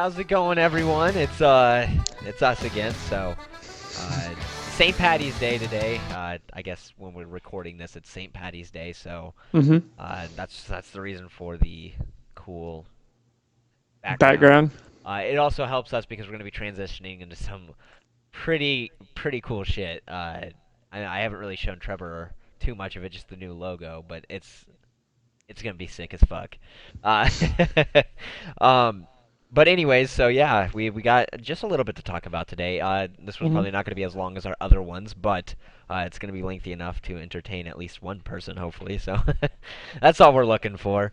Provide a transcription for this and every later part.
How's it going, everyone? It's us again. So, St. Patty's Day today. I guess when we're recording this, it's St. Patty's Day. So, Mm-hmm. that's the reason for the cool background. Background. It also helps us because we're gonna be transitioning into some pretty cool shit. I haven't really shown Trevor too much of it, just the new logo, but it's gonna be sick as fuck. Uh, um, but anyways, so yeah, we got just a little bit to talk about today. This was Mm-hmm. probably not gonna be as long as our other ones, but it's gonna be lengthy enough to entertain at least one person, hopefully. So that's all we're looking for.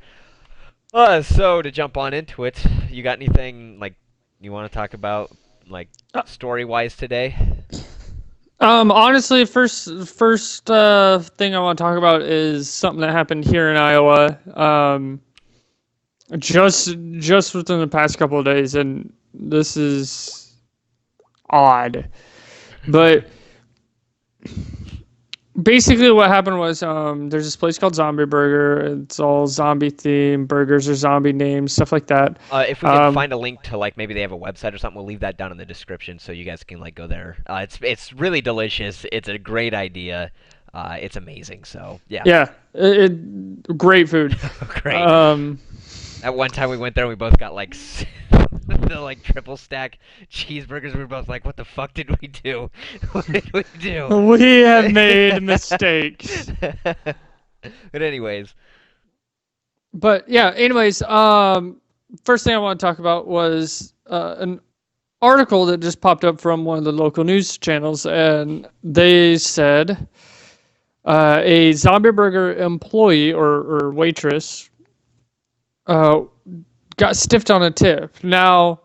So to jump on into it, you got anything like you want to talk about, like story-wise today? Honestly, first thing I want to talk about is something that happened here in Iowa. Just within the past couple of days, and this is odd, but basically what happened was there's this place called Zombie Burger. It's all zombie themed burgers or zombie names, stuff like that. If we can Um, find a link to like maybe they have a website or something, we'll leave that down in the description so you guys can like go there. It's really delicious. It's a great idea. It's amazing. So yeah, yeah, great food. great. Um, At one time we went there and we both got like the like triple stack cheeseburgers. We were both like, "What the fuck did we do? What did we do?" we have made mistakes. But anyways, But yeah, anyways, first thing I want to talk about was an article that just popped up from one of the local news channels, and they said a Zombie Burger employee or waitress uh, got stiffed on a tip. Now,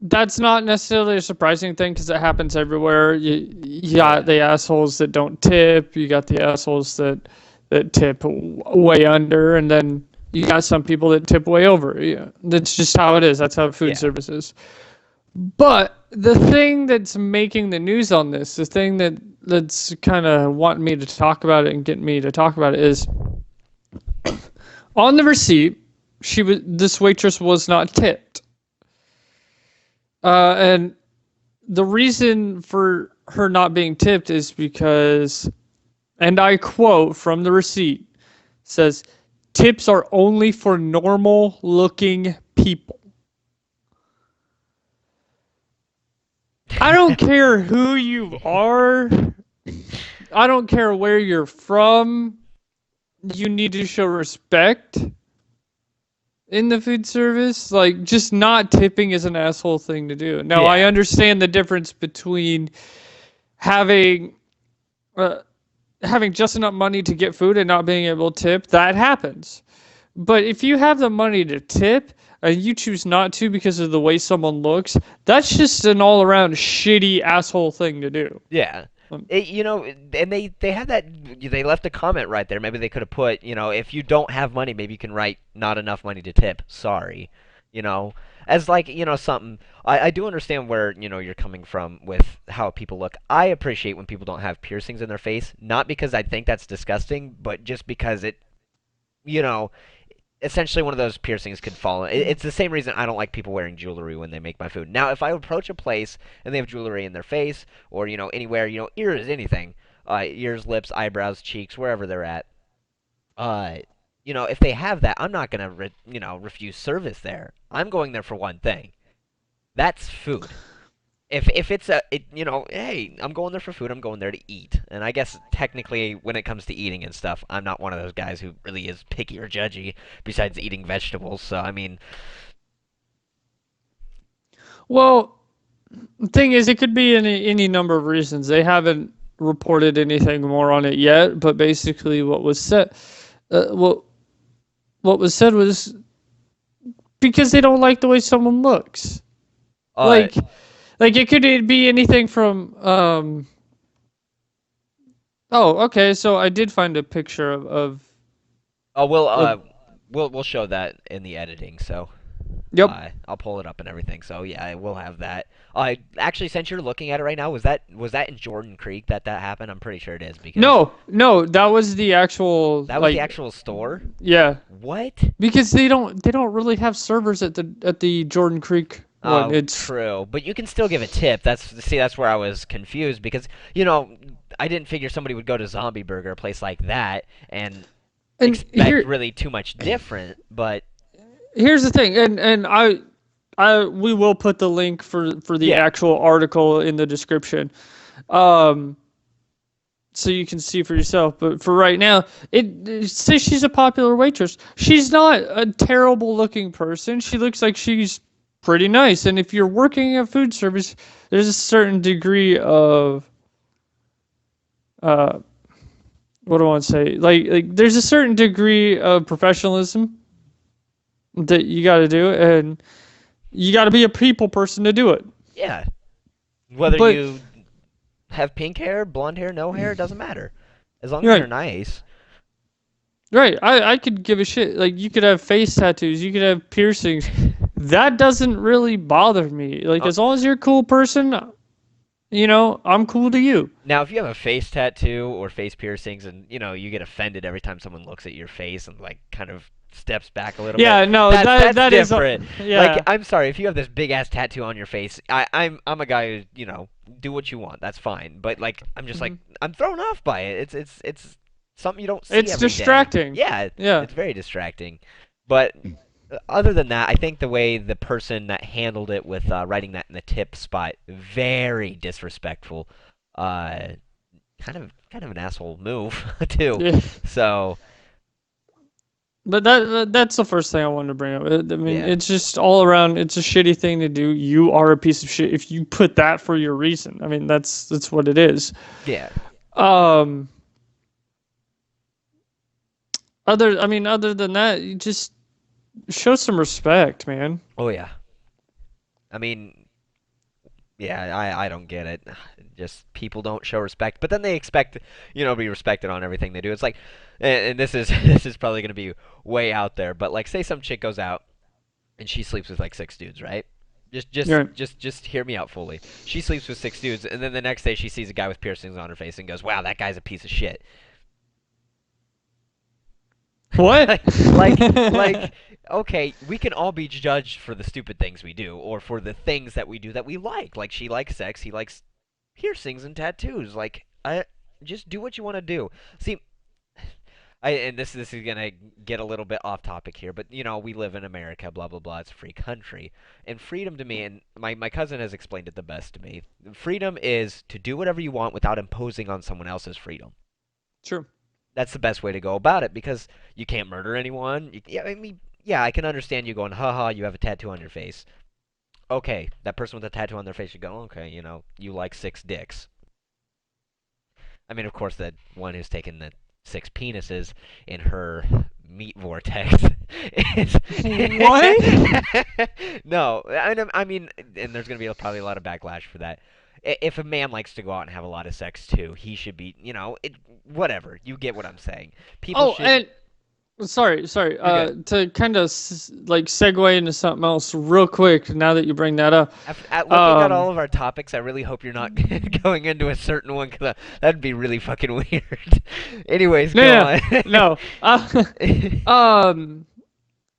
that's not necessarily a surprising thing because it happens everywhere. You got the assholes that don't tip. You got the assholes that tip way under, and then you got some people that tip way over. Yeah, that's just how it is. That's how food yeah, service is. But the thing that's making the news on this, the thing that's kind of wanting me to talk about it and getting me to talk about it is on the receipt. This waitress was not tipped, and the reason for her not being tipped is because, and I quote from the receipt, says, tips are only for normal looking people. I don't care who you are. I don't care where you're from. You need to show respect in the food service. Like, just not tipping is an asshole thing to do. Now, I yeah, understand the difference between having uh, having just enough money to get food and not being able to tip. That happens. But if you have the money to tip and you choose not to because of the way someone looks, that's just an all around shitty asshole thing to do. yeah. Um, And they had that. They left a comment right there. Maybe they could have put, if you don't have money, maybe you can write not enough money to tip. Sorry, you know, as like something. I do understand where you're coming from with how people look. I appreciate when people don't have piercings in their face, not because I think that's disgusting, but just because you know, essentially one of those piercings could fall. It's the same reason I don't like people wearing jewelry when they make my food. Now, if I approach a place and they have jewelry in their face or anywhere, ears, anything, ears, lips, eyebrows, cheeks, wherever they're at, uh, if they have that, I'm not gonna refuse service there. I'm going there for one thing. That's food. If it's hey, I'm going there for food. I'm going there to eat. And I guess technically, when it comes to eating and stuff, I'm not one of those guys who really is picky or judgy. Besides eating vegetables, so I mean, well, the thing is, it could be any number of reasons. They haven't reported anything more on it yet, but basically, uh, what what was said was because they don't like the way someone looks. uh, Like, like it could be anything from Oh, okay. So I did find a picture of oh, we'll of we'll show that in the editing. So Yep. I'll pull it up and everything. So yeah, I will have that. Actually, since you're looking at it right now, was that in Jordan Creek that happened? I'm pretty sure it is because No, no, that was the actual that was the like actual store. yeah, What? because they don't really have servers at the Jordan Creek one. Oh, It's true. But you can still give a tip. That's where I was confused because I didn't figure somebody would go to Zombie Burger, a place like that, and and expect really too much different. But here's the thing, and we will put the link for the yeah, actual article in the description. Um so you can see for yourself. But for right now, it says she's a popular waitress. She's not a terrible looking person. She looks like she's pretty nice. And if you're working at food service, there's a certain degree of uh, what do I want to say? Like there's a certain degree of professionalism that you got to do, and you got to be a people person to do it. yeah. Whether But you have pink hair, blonde hair, no hair, it doesn't matter. As long as you're right, nice. right. I could give a shit. Like you could have face tattoos, you could have piercings. That doesn't really bother me. Like Uh, as long as you're a cool person, I'm cool to you. Now, if you have a face tattoo or face piercings, and you get offended every time someone looks at your face and like kind of steps back a little bit, Yeah, no, that's that that's that is different. Like, yeah. I'm sorry if you have this big ass tattoo on your face. I'm a guy who do what you want. That's fine. But like, I'm just like Mhm. I'm thrown off by it. It's something you don't see It's every day. distracting. Yeah, Yeah. it's very distracting. But other than that, I think the way the person that handled it with writing that in the tip spot, very disrespectful. Uh, kind of an asshole move too. Yeah. So But that's the first thing I wanted to bring up. I mean, yeah, it's just all around. It's a shitty thing to do. You are a piece of shit if you put that for your reason. I mean, that's what it is. yeah. Um, other than that, you just show some respect, man. Oh yeah. I mean, yeah. I don't get it. Just people don't show respect, but then they expect to be respected on everything they do. It's like, and this is this is probably gonna be way out there, but like, say some chick goes out and she sleeps with like six dudes, right? Just, just, Yeah. just, just hear me out fully. She sleeps with six dudes, and then the next day she sees a guy with piercings on her face and goes, "Wow, that guy's a piece of shit." What? like, okay, we can all be judged for the stupid things we do, or for the things that we do that we like. Like she likes sex, he likes piercings and tattoos. Like, I just do what you want to do. See, and this is gonna get a little bit off topic here, but we live in America, blah blah blah. It's a free country, and freedom to me, and my cousin has explained it the best to me. Freedom is to do whatever you want without imposing on someone else's freedom. True. That's the best way to go about it because you can't murder anyone. Yeah, I mean, yeah, I can understand you going, haha, you have a tattoo on your face. Okay, that person with a tattoo on their face should go, okay, you like six dicks. I mean, of course, the one who's taken the six penises in her meat vortex is. What? No, I mean, and there's gonna be probably a lot of backlash for that. If a man likes to go out and have a lot of sex too, he should be, whatever. You get what I'm saying. People Oh, should. and sorry. You're good. To kind of like segue into something else real quick. Now that you bring that up, At looking at um, all of our topics, I really hope you're not going into a certain one because that'd be really fucking weird. Anyways, go no, on. no, um,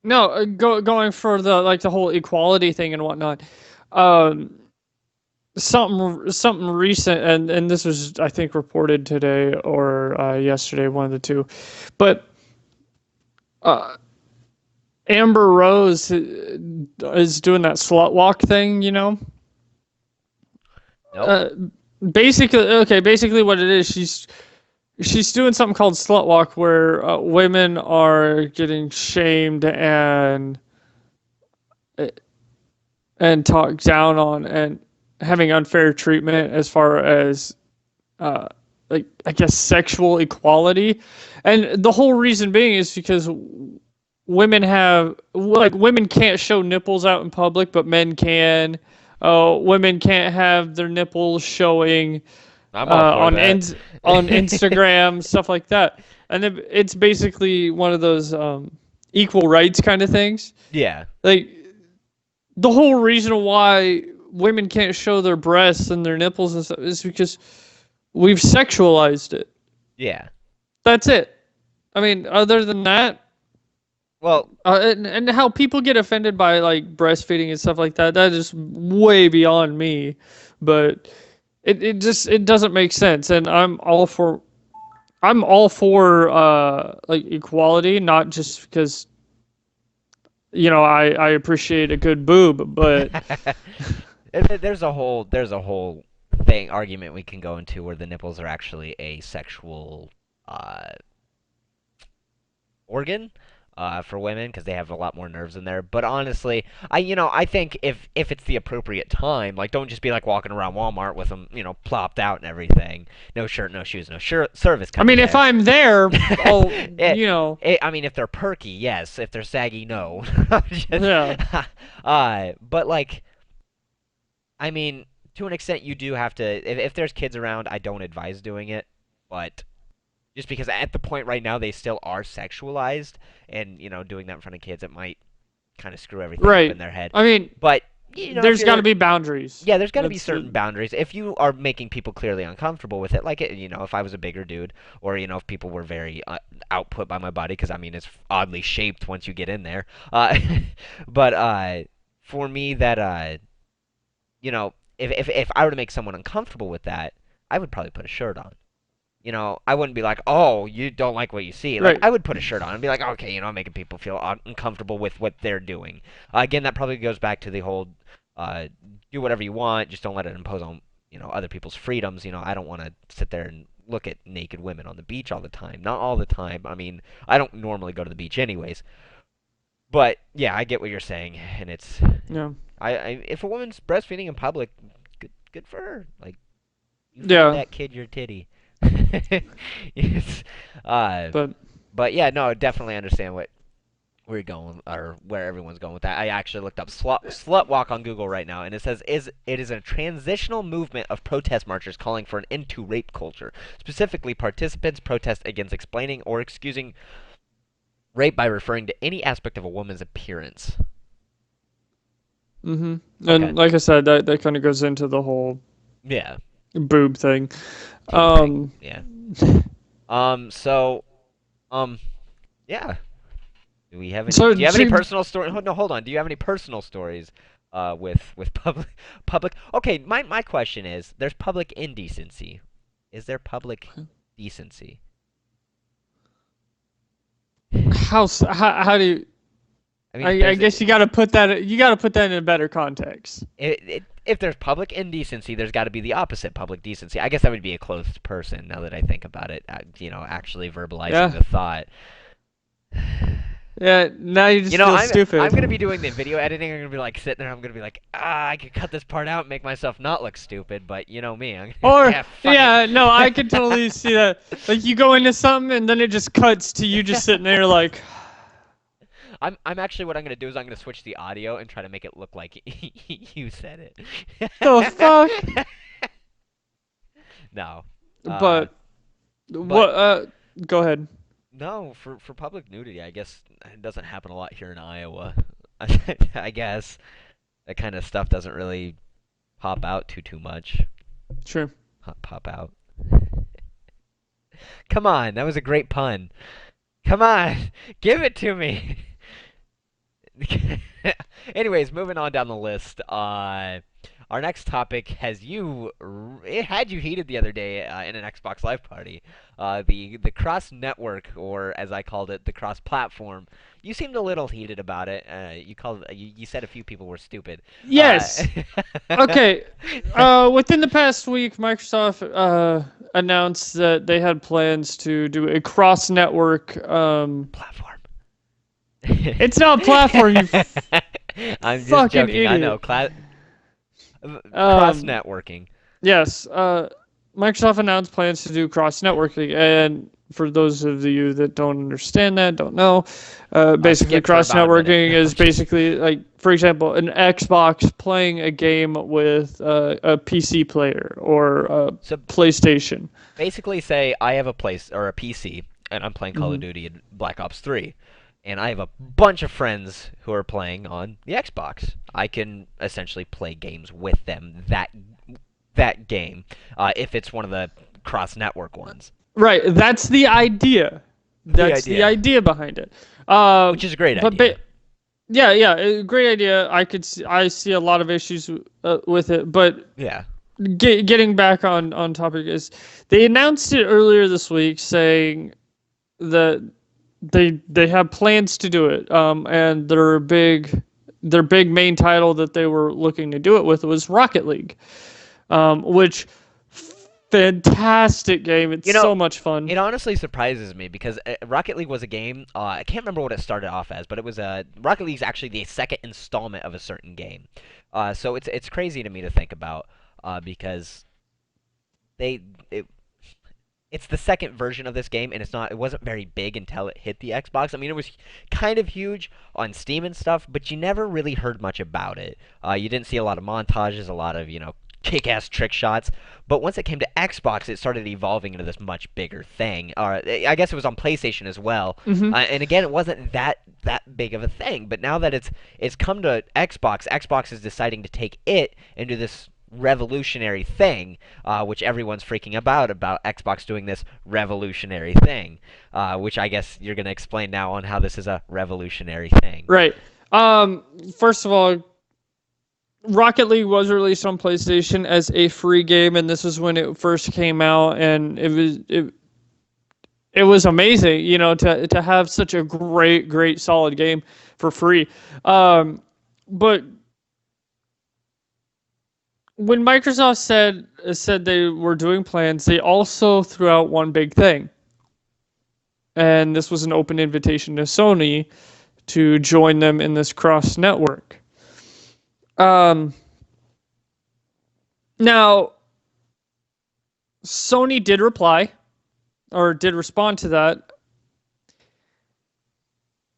no, going for the whole equality thing and whatnot. Um, something recent, and this was I think reported today or yesterday, one of the two, but uh, Amber Rose is doing that slut walk thing, Nope. Uh, basically what it is, she's doing something called slut walk where women are getting shamed and talked down on and having unfair treatment as far as uh, like I guess sexual equality, and the whole reason being is because women can't show nipples out in public, but men can. Women can't have their nipples showing I'm all for that. on Instagram, stuff like that. And it's basically one of those equal rights kind of things. Yeah. Like the whole reason why women can't show their breasts and their nipples and stuff is because we've sexualized it. Yeah. That's it. I mean, other than that, Well, and how people get offended by like breastfeeding and stuff like that, that is way beyond me. But it doesn't make sense, and I'm all for like equality, not just because I appreciate a good boob, but there's a whole thing argument we can go into where the nipples are actually a sexual uh, organ for women because they have a lot more nerves in there. But honestly, I think if it's the appropriate time, like don't just be like walking around Walmart with them plopped out and everything, no shirt, no shoes, no service I kind of mean, if thing. I'm there, I'll it, I mean, if they're perky, yes. If they're saggy, no. Just- yeah, but like, I mean, to an extent, you do have to. If there's kids around, I don't advise doing it. But just because at the point right now they still are sexualized, and doing that in front of kids, it might kind of screw everything up in right. their head. I mean, But if there's got to you're be boundaries. yeah, there's got to be That's certain the boundaries. If you are making people clearly uncomfortable with it, like if I was a bigger dude, or if people were very output by my body, because I mean it's oddly shaped once you get in there. But for me, that if I were to make someone uncomfortable with that, I would probably put a shirt on. I wouldn't be like, oh, you don't like what you see. Like, right. I would put a shirt on and be like, okay, I'm making people feel uncomfortable with what they're doing. Again, that probably goes back to the whole uh, do whatever you want, just don't let it impose on, other people's freedoms. I don't want to sit there and look at naked women on the beach all the time. Not all the time. I mean, I don't normally go to the beach anyways. But yeah, I get what you're saying, and Yeah, if a woman's breastfeeding in public, good for her. Like, you feed yeah. that kid your titty. Yes. Uh, But but yeah, no, I definitely understand where you're going or where everyone's going with that. I actually looked up slut walk on Google right now, and it says it is a transitional movement of protest marchers calling for an end to rape culture. Specifically, participants protest against explaining or excusing rape by referring to any aspect of a woman's appearance. Okay. and like I said, that kind of goes into the whole Yeah. boob thing. Titty thing. Um, Yeah. So. Um. Yeah. Do we have any? so Do you have any personal story? No, hold on. Do you have any personal stories? With public. Okay. My question is: there's public indecency. Is there public decency? how do you? I mean, I guess you got to put that in a better context. if there's public indecency, there's got to be the opposite, public decency. I guess that would be a clothed person. Now that I think about it, actually verbalizing Yeah, the thought. yeah. Now you just feel I'm stupid. gonna be doing the video editing. I'm gonna be like sitting there. I'm gonna be like, I could cut this part out and make myself not look stupid. But you know me. Or Yeah, fuck yeah, it. no, I could totally see that. Like you go into something and then it just cuts to you just sitting there like, I'm actually what I'm gonna do is I'm gonna switch the audio and try to make it look like you said the fuck. it. No. Uh, But but what? Go ahead. no, for public nudity, I guess it doesn't happen a lot here in Iowa. I guess that kind of stuff doesn't really pop out too much. Sure. Pop out. Come on, that was a great pun. Come on, give it to me. Anyways, moving on down the list. Our next topic it had you heated the other day in an Xbox Live party. The cross network, or as I called it, the cross platform. You seemed a little heated about it. You said a few people were stupid. Yes. Okay. Within the past week, Microsoft announced that they had plans to do a cross-network. Platform. It's not a platform, you I'm just fucking joking. I idiot. know. Cross Um, networking. yes. Microsoft announced plans to do cross-networking, and for those of you that don't understand that, don't know, basically Skip for about a minute. cross-networking is basically like, for example, an Xbox playing a game with a PC player or a So PlayStation. basically, say I have a place or a PC and I'm playing Call of Hmm. Duty and Black Ops 3. and I have a bunch of friends who are playing on the Xbox. I can essentially play games with them that game if it's one of the cross network ones. Right. That's the idea. The That's the idea, idea behind it. which is a great But idea. yeah, yeah, great idea. I see a lot of issues with it, but Yeah. getting back on topic is they announced it earlier this week saying that they have plans to do it. And their big main title that they were looking to do it with was Rocket League, which fantastic game. It's You know, so much fun. it honestly surprises me because Rocket League was a game. I can't remember what it started off as, but it was Rocket League's actually the second installment of a certain game. So it's crazy to me to think about because they it, it's the second version of this game, and it wasn't very big until it hit the Xbox. I mean, it was kind of huge on Steam and stuff, but you never really heard much about it. You didn't see a lot of montages, a lot of kick-ass trick shots. But once it came to Xbox, it started evolving into this much bigger thing. I guess it was on PlayStation as well. Hmm. And again, it wasn't that big of a thing. But now that it's come to Xbox, Xbox is deciding to take it into this revolutionary thing, which everyone's freaking about Xbox doing this revolutionary thing, which I guess you're going to explain now on how this is a revolutionary thing. Right. First of all, Rocket League was released on PlayStation as a free game, and this was when it first came out, and it was amazing, to have such a great solid game for free. But when Microsoft said they were doing plans, they also threw out one big thing, and this was an open invitation to Sony to join them in this cross network. Um, Now, Sony did reply or did respond to that,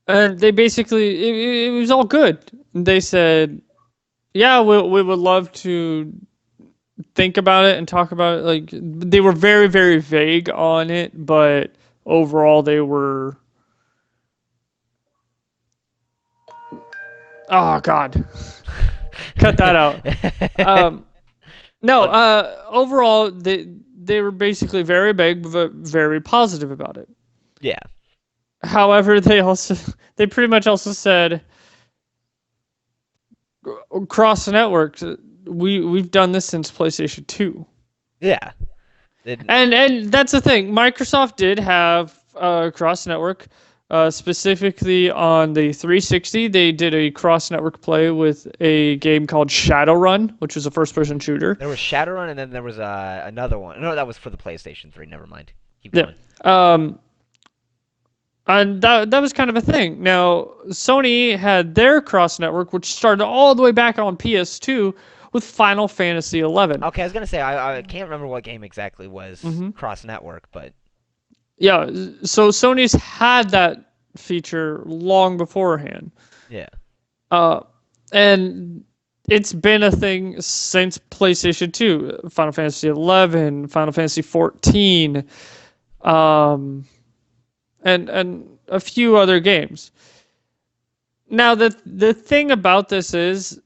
and they basically it was all good. They said, "Yeah, we would love to think about it and talk about it." Like they were very vague on it, but overall they were. Oh God, cut that out. Um, No, overall they were basically very vague but very positive about it. Yeah. However, they pretty much also said cross networks. We've done this since PlayStation 2. Yeah. It, And that's the thing. Microsoft did have cross network. Specifically on the 360, they did a cross network play with a game called Shadowrun, which was a first person shooter. there was Shadowrun, and then there was another one. No, that was for the PlayStation 3. Never mind. Keep Yeah. going. Um, and that was kind of a thing. Now, Sony had their cross network, which started all the way back on PS2 with Final Fantasy 11. Okay, I was gonna say I can't remember what game exactly was Hmm. cross network, but Yeah, so Sony's had that feature long beforehand. yeah. Uh, and it's been a thing since PlayStation 2, Final Fantasy 11, Final Fantasy 14, um, and a few other games. Now, the thing about this is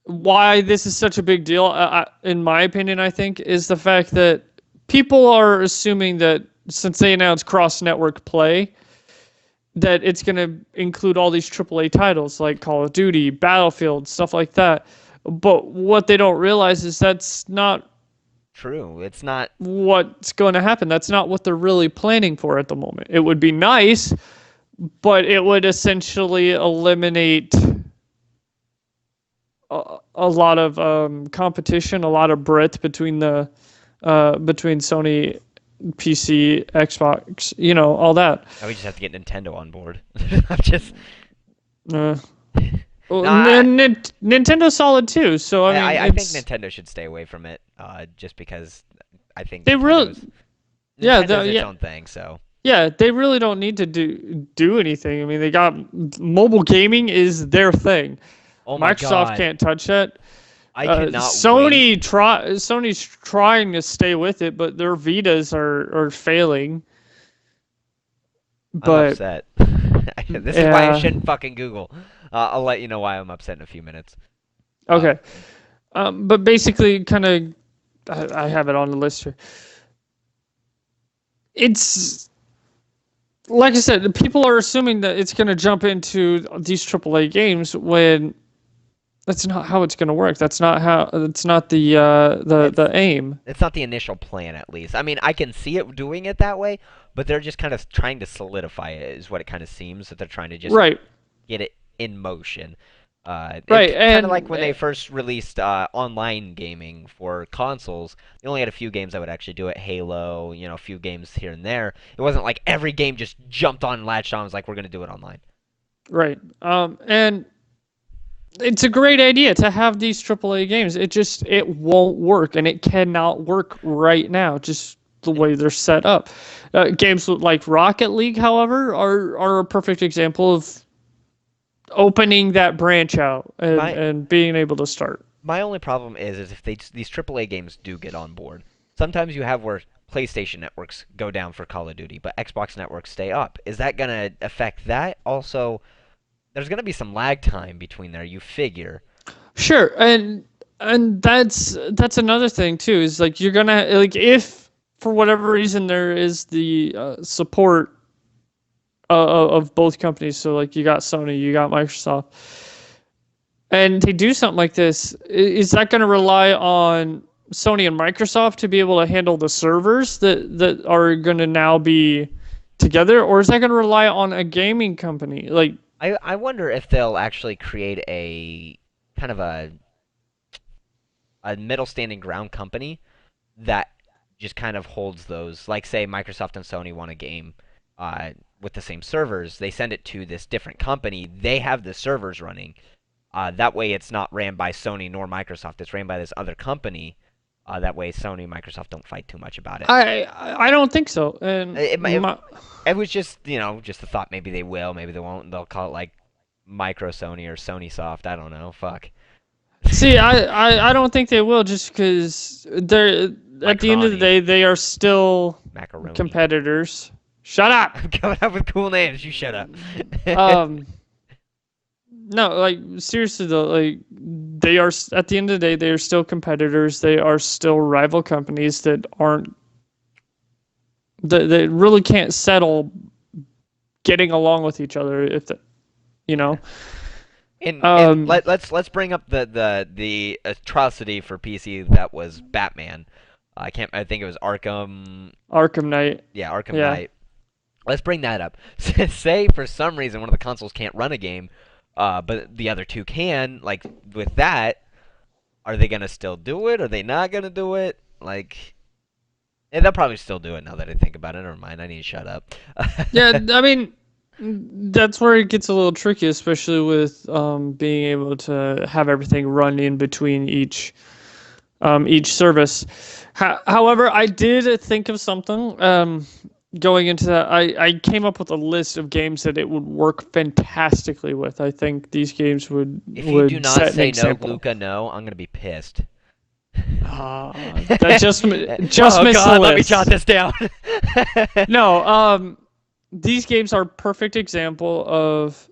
why this is such a big deal, in my opinion, I think, is the fact that people are assuming that since they announced cross network play, that it's going to include all these AAA titles like Call of Duty, Battlefield, stuff like that. But what they don't realize is that's not True. It's not. what's going to happen. That's not what they're really planning for at the moment. It would be nice, but it would essentially eliminate a lot of competition, a lot of breadth between Sony, PC, Xbox, all that. Now we just have to get Nintendo on board. I'm just. Uh, well, No, I, Nintendo's solid too, so I mean, I think it's Nintendo should stay away from it. Just because I think they really, yeah, Nintendo's its yeah, own thing. So yeah, they really don't need to do anything. I mean, they got mobile gaming is their thing. oh my Microsoft god, can't touch that. I cannot wait. Sony's trying to stay with it, but their Vitas are failing. I'm But upset. This is why I Yeah. shouldn't fucking Google. I'll let you know why I'm upset in a few minutes. Uh, Okay. But basically, kind of, I have it on the list here. It's like I said, people are assuming that it's going to jump into these AAA games when that's not how it's going to work. That's not how. That's not it's the aim. it's not the initial plan, at least. I mean, I can see it doing it that way, but they're just kind of trying to solidify it, is what it kind of seems that they're trying to just Right. get it in motion. Right. Kind of like And when they first released online gaming for consoles. They only had a few games that would actually do it. Halo, a few games here and there. It wasn't like every game just jumped on and latched on. And was like, we're gonna do it online. right. And it's a great idea to have these AAA games. It won't work, and it cannot work right now. Just the And way they're set up. Games like Rocket League, however, are a perfect example of opening that branch out my and being able to start. my only problem is if these AAA games do get on board. Sometimes you have where PlayStation networks go down for Call of Duty, but Xbox networks stay up. Is that gonna affect that? Also, there's gonna be some lag time between there. You figure. Sure, and that's another thing too. Is like you're gonna like if for whatever reason there is the support of both companies. So like you got Sony, you got Microsoft, and they do something like this. Is that going to rely on Sony and Microsoft to be able to handle the servers that are going to now be together, or is that going to rely on a gaming company? Like, I wonder if they'll actually create a kind of a middle standing ground company that just kind of holds those. Like, say Microsoft and Sony want a game with the same servers, they send it to this different company. They have the servers running. That way, it's not ran by Sony nor Microsoft. It's ran by this other company. That way, Sony and Microsoft don't fight too much about it. I don't think so. And It was just just a thought. Maybe they will, maybe they won't. They'll call it like Micro Sony or Sony Soft. I don't know. Fuck. see, I don't think they will, just because they're at the end of the Microni, day they are still macaroni. competitors. Shut up. I'm coming up with cool names. You shut up. Um, no, like seriously though, like they are at the end of the day they are still competitors. They are still rival companies that aren't that really can't settle getting along with each other. If the, you know, And um, let's bring up the atrocity for PC that was Batman. I think it was Arkham. Arkham Knight. Yeah, Arkham Yeah. Knight. Let's bring that up. Say for some reason one of the consoles can't run a game, but the other two can. Like with that, are they gonna still do it? Are they not gonna do it? Like, they'll probably still do it now that I think about it. Never mind. I need to shut up. Yeah, I mean, that's where it gets a little tricky, especially with being able to have everything run in between each service. However, I did think of something going into that. I came up with a list of games that it would work fantastically with. I think these games If you do would not set an say no, example. Luca, no, I'm gonna be pissed. That just Oh missed the God, let me jot list. this down. No, these games are a perfect example of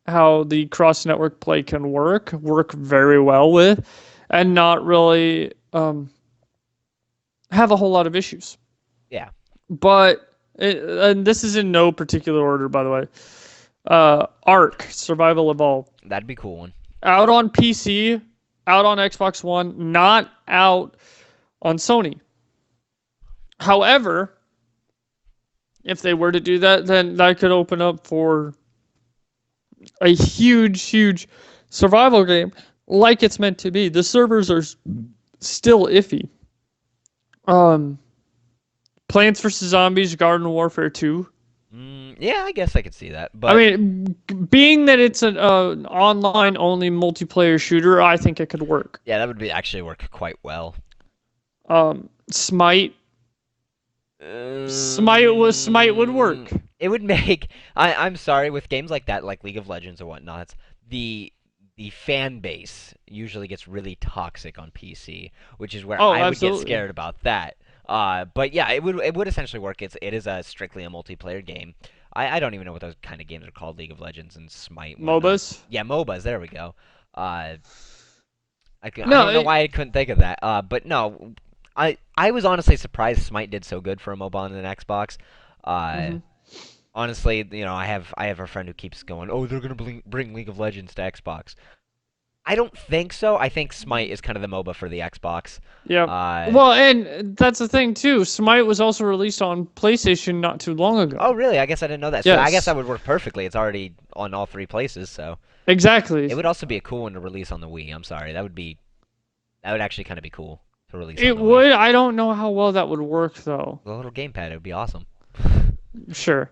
how the cross network play can work very well with, and not really have a whole lot of issues. Yeah, But and this is in no particular order, by the way. Ark Survival Evolved that'd be a cool one. out on PC, out on Xbox One, not out on Sony. However, if they were to do that, then that could open up for a huge survival game like it's meant to be. The servers are still iffy. Um, Plants vs Zombies Garden Warfare 2. Yeah, I guess I could see that, I but mean, being that it's an online only multiplayer shooter, I think it could work. yeah, that would be actually work quite well. Smite, Smite would work. It would make. I'm sorry, with games like that, like League of Legends or whatnot, the the fan base usually gets really toxic on PC, which is where Oh, I would get absolutely. scared about that. But yeah, it would essentially work. It is a strictly a multiplayer game. I don't even know what those kind of games are called, League of Legends and Smite and whatnot. MOBAs. Yeah, MOBAs. There we go. Uh, I No, don't know why I couldn't think of that. But no, I was honestly surprised Smite did so good for a mobile and an Xbox. Uh, mhm. honestly, I have a friend who keeps going, oh, they're gonna bring League of Legends to Xbox. I don't think so. I think Smite is kind of the MOBA for the Xbox. Yeah. Uh, Well, and that's the thing too. Smite was also released on PlayStation not too long oh, ago. really? I guess I didn't know that. So I guess that Yes, would work perfectly. It's already on all three places, so exactly. it would also be a cool one to release on the Wii. I'm sorry, that would actually kind of be cool to release on It the Wii. would. I don't know how well that would work though. The little gamepad, it would be awesome. Sure.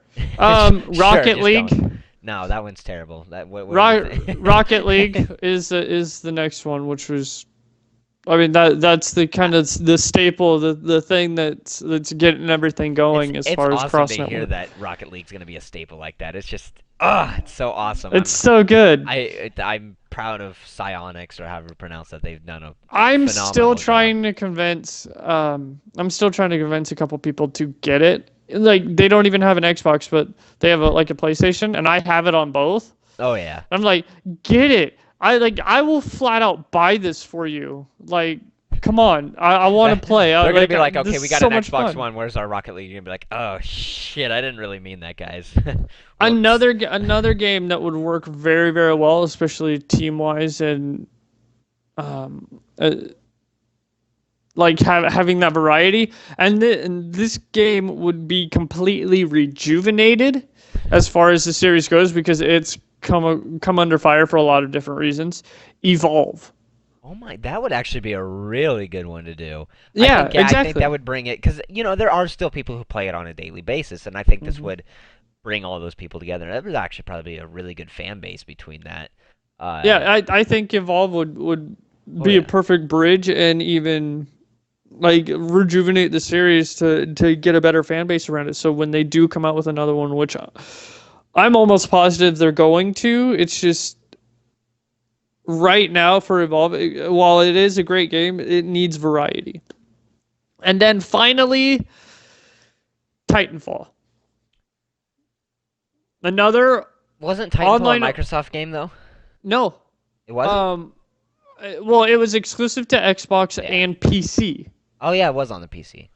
Sure, Rocket just League. going. No, that one's terrible. What do you think? Rocket League is the next one, which was. I mean that's the kind of the staple, the thing that's getting everything It's going as it's far as awesome cross to hear network. that Rocket League's gonna be a staple like that. It's just it's so awesome. It's so good. I'm proud of Psionics or however you pronounce that. They've done a I'm still phenomenal job. trying to convince I'm still trying to convince a couple people to get it. Like they don't even have an Xbox, but they have like a PlayStation and I have it on both. Oh yeah. I'm like, "Get it. I will flat out buy this for you." Like, come on. I want to play. They're gonna be like, This okay, we is got so an much Xbox fun. One. Where's our Rocket League? You're gonna be like, oh shit, I didn't really mean that, guys. Whoops. Another game that would work very very well, especially team wise and um uh, like having that variety, and this game would be completely rejuvenated as far as the series goes because it's come under fire for a lot of different reasons. Evolve. Oh my, that would actually be a really good one to do. Yeah, Yeah, I think that exactly. would bring it because there are still people who play it on a daily basis, and I think this hmm would bring all those people together. That would actually probably be a really good fan base between that. Uh, Yeah, I think Evolve would oh be a yeah. perfect bridge and even like rejuvenate the series to get a better fan base around it. So when they do come out with another one, which I'm almost positive they're going to, it's just right now for Evolve, while it is a great game, it needs variety. And then finally, Titanfall, another Wasn't Titanfall a online. Microsoft game though? No, It wasn't? um, well, it was exclusive to Xbox Yeah. and PC. Oh yeah, it was on the PC.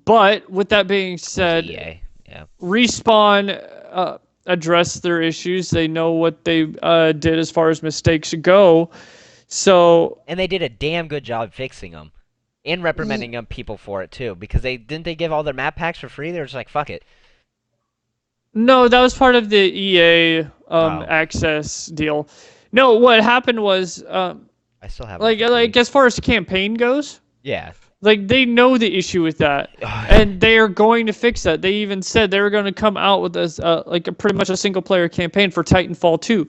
But with that being It was said, EA. Yeah. Respawn addressed their issues. They know what they did as far as mistakes go. So And they did a damn good job fixing them and reprimanding them people for it too because they give all their map packs for free. They were just like, fuck it. no, that was part of the EA Oh, access deal. No, what happened was I still have them like for free. as far as campaign goes, Yeah. like they know the issue with that, and they are going to fix that. They even said they were going to come out with this like a pretty much a single player campaign for Titanfall 2.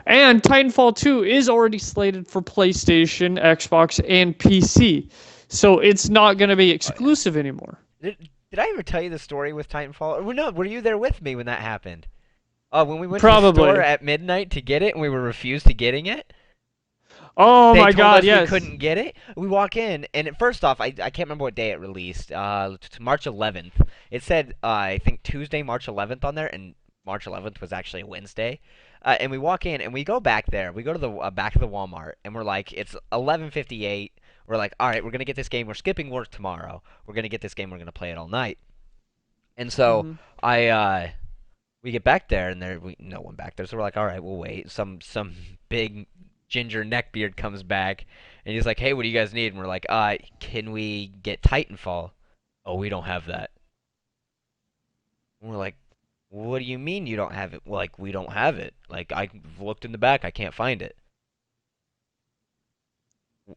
And Titanfall 2 is already slated for PlayStation, Xbox, and PC. So it's not going to be Oh yeah. exclusive anymore. Did I ever tell you the story with Titanfall? Or no, were you there with me when that happened? When we went to the store Probably. at midnight to get it and we were refused to getting it? Oh They my told god, us we yes. couldn't get it. We walk in, and first off, I can't remember what day it released. March 11th. It said, I think Tuesday, March 11th on there, and March 11th was actually a Wednesday. And we walk in, and we go back there. We go to the back of the Walmart, and we're like, it's 11:58. We're like, all right, we're gonna get this game. We're skipping work tomorrow. We're gonna get this game. We're gonna play it all night. And so hmm I we get back there and no one back there. So we're like, all right, we'll wait. Some big ginger neckbeard comes back and he's like, hey, what do you guys need? And we're like, can we get Titanfall? Oh, we don't have that. And we're like, what do you mean you don't have it? Well, like, we don't have it. Like, I looked in the back, I can't find it.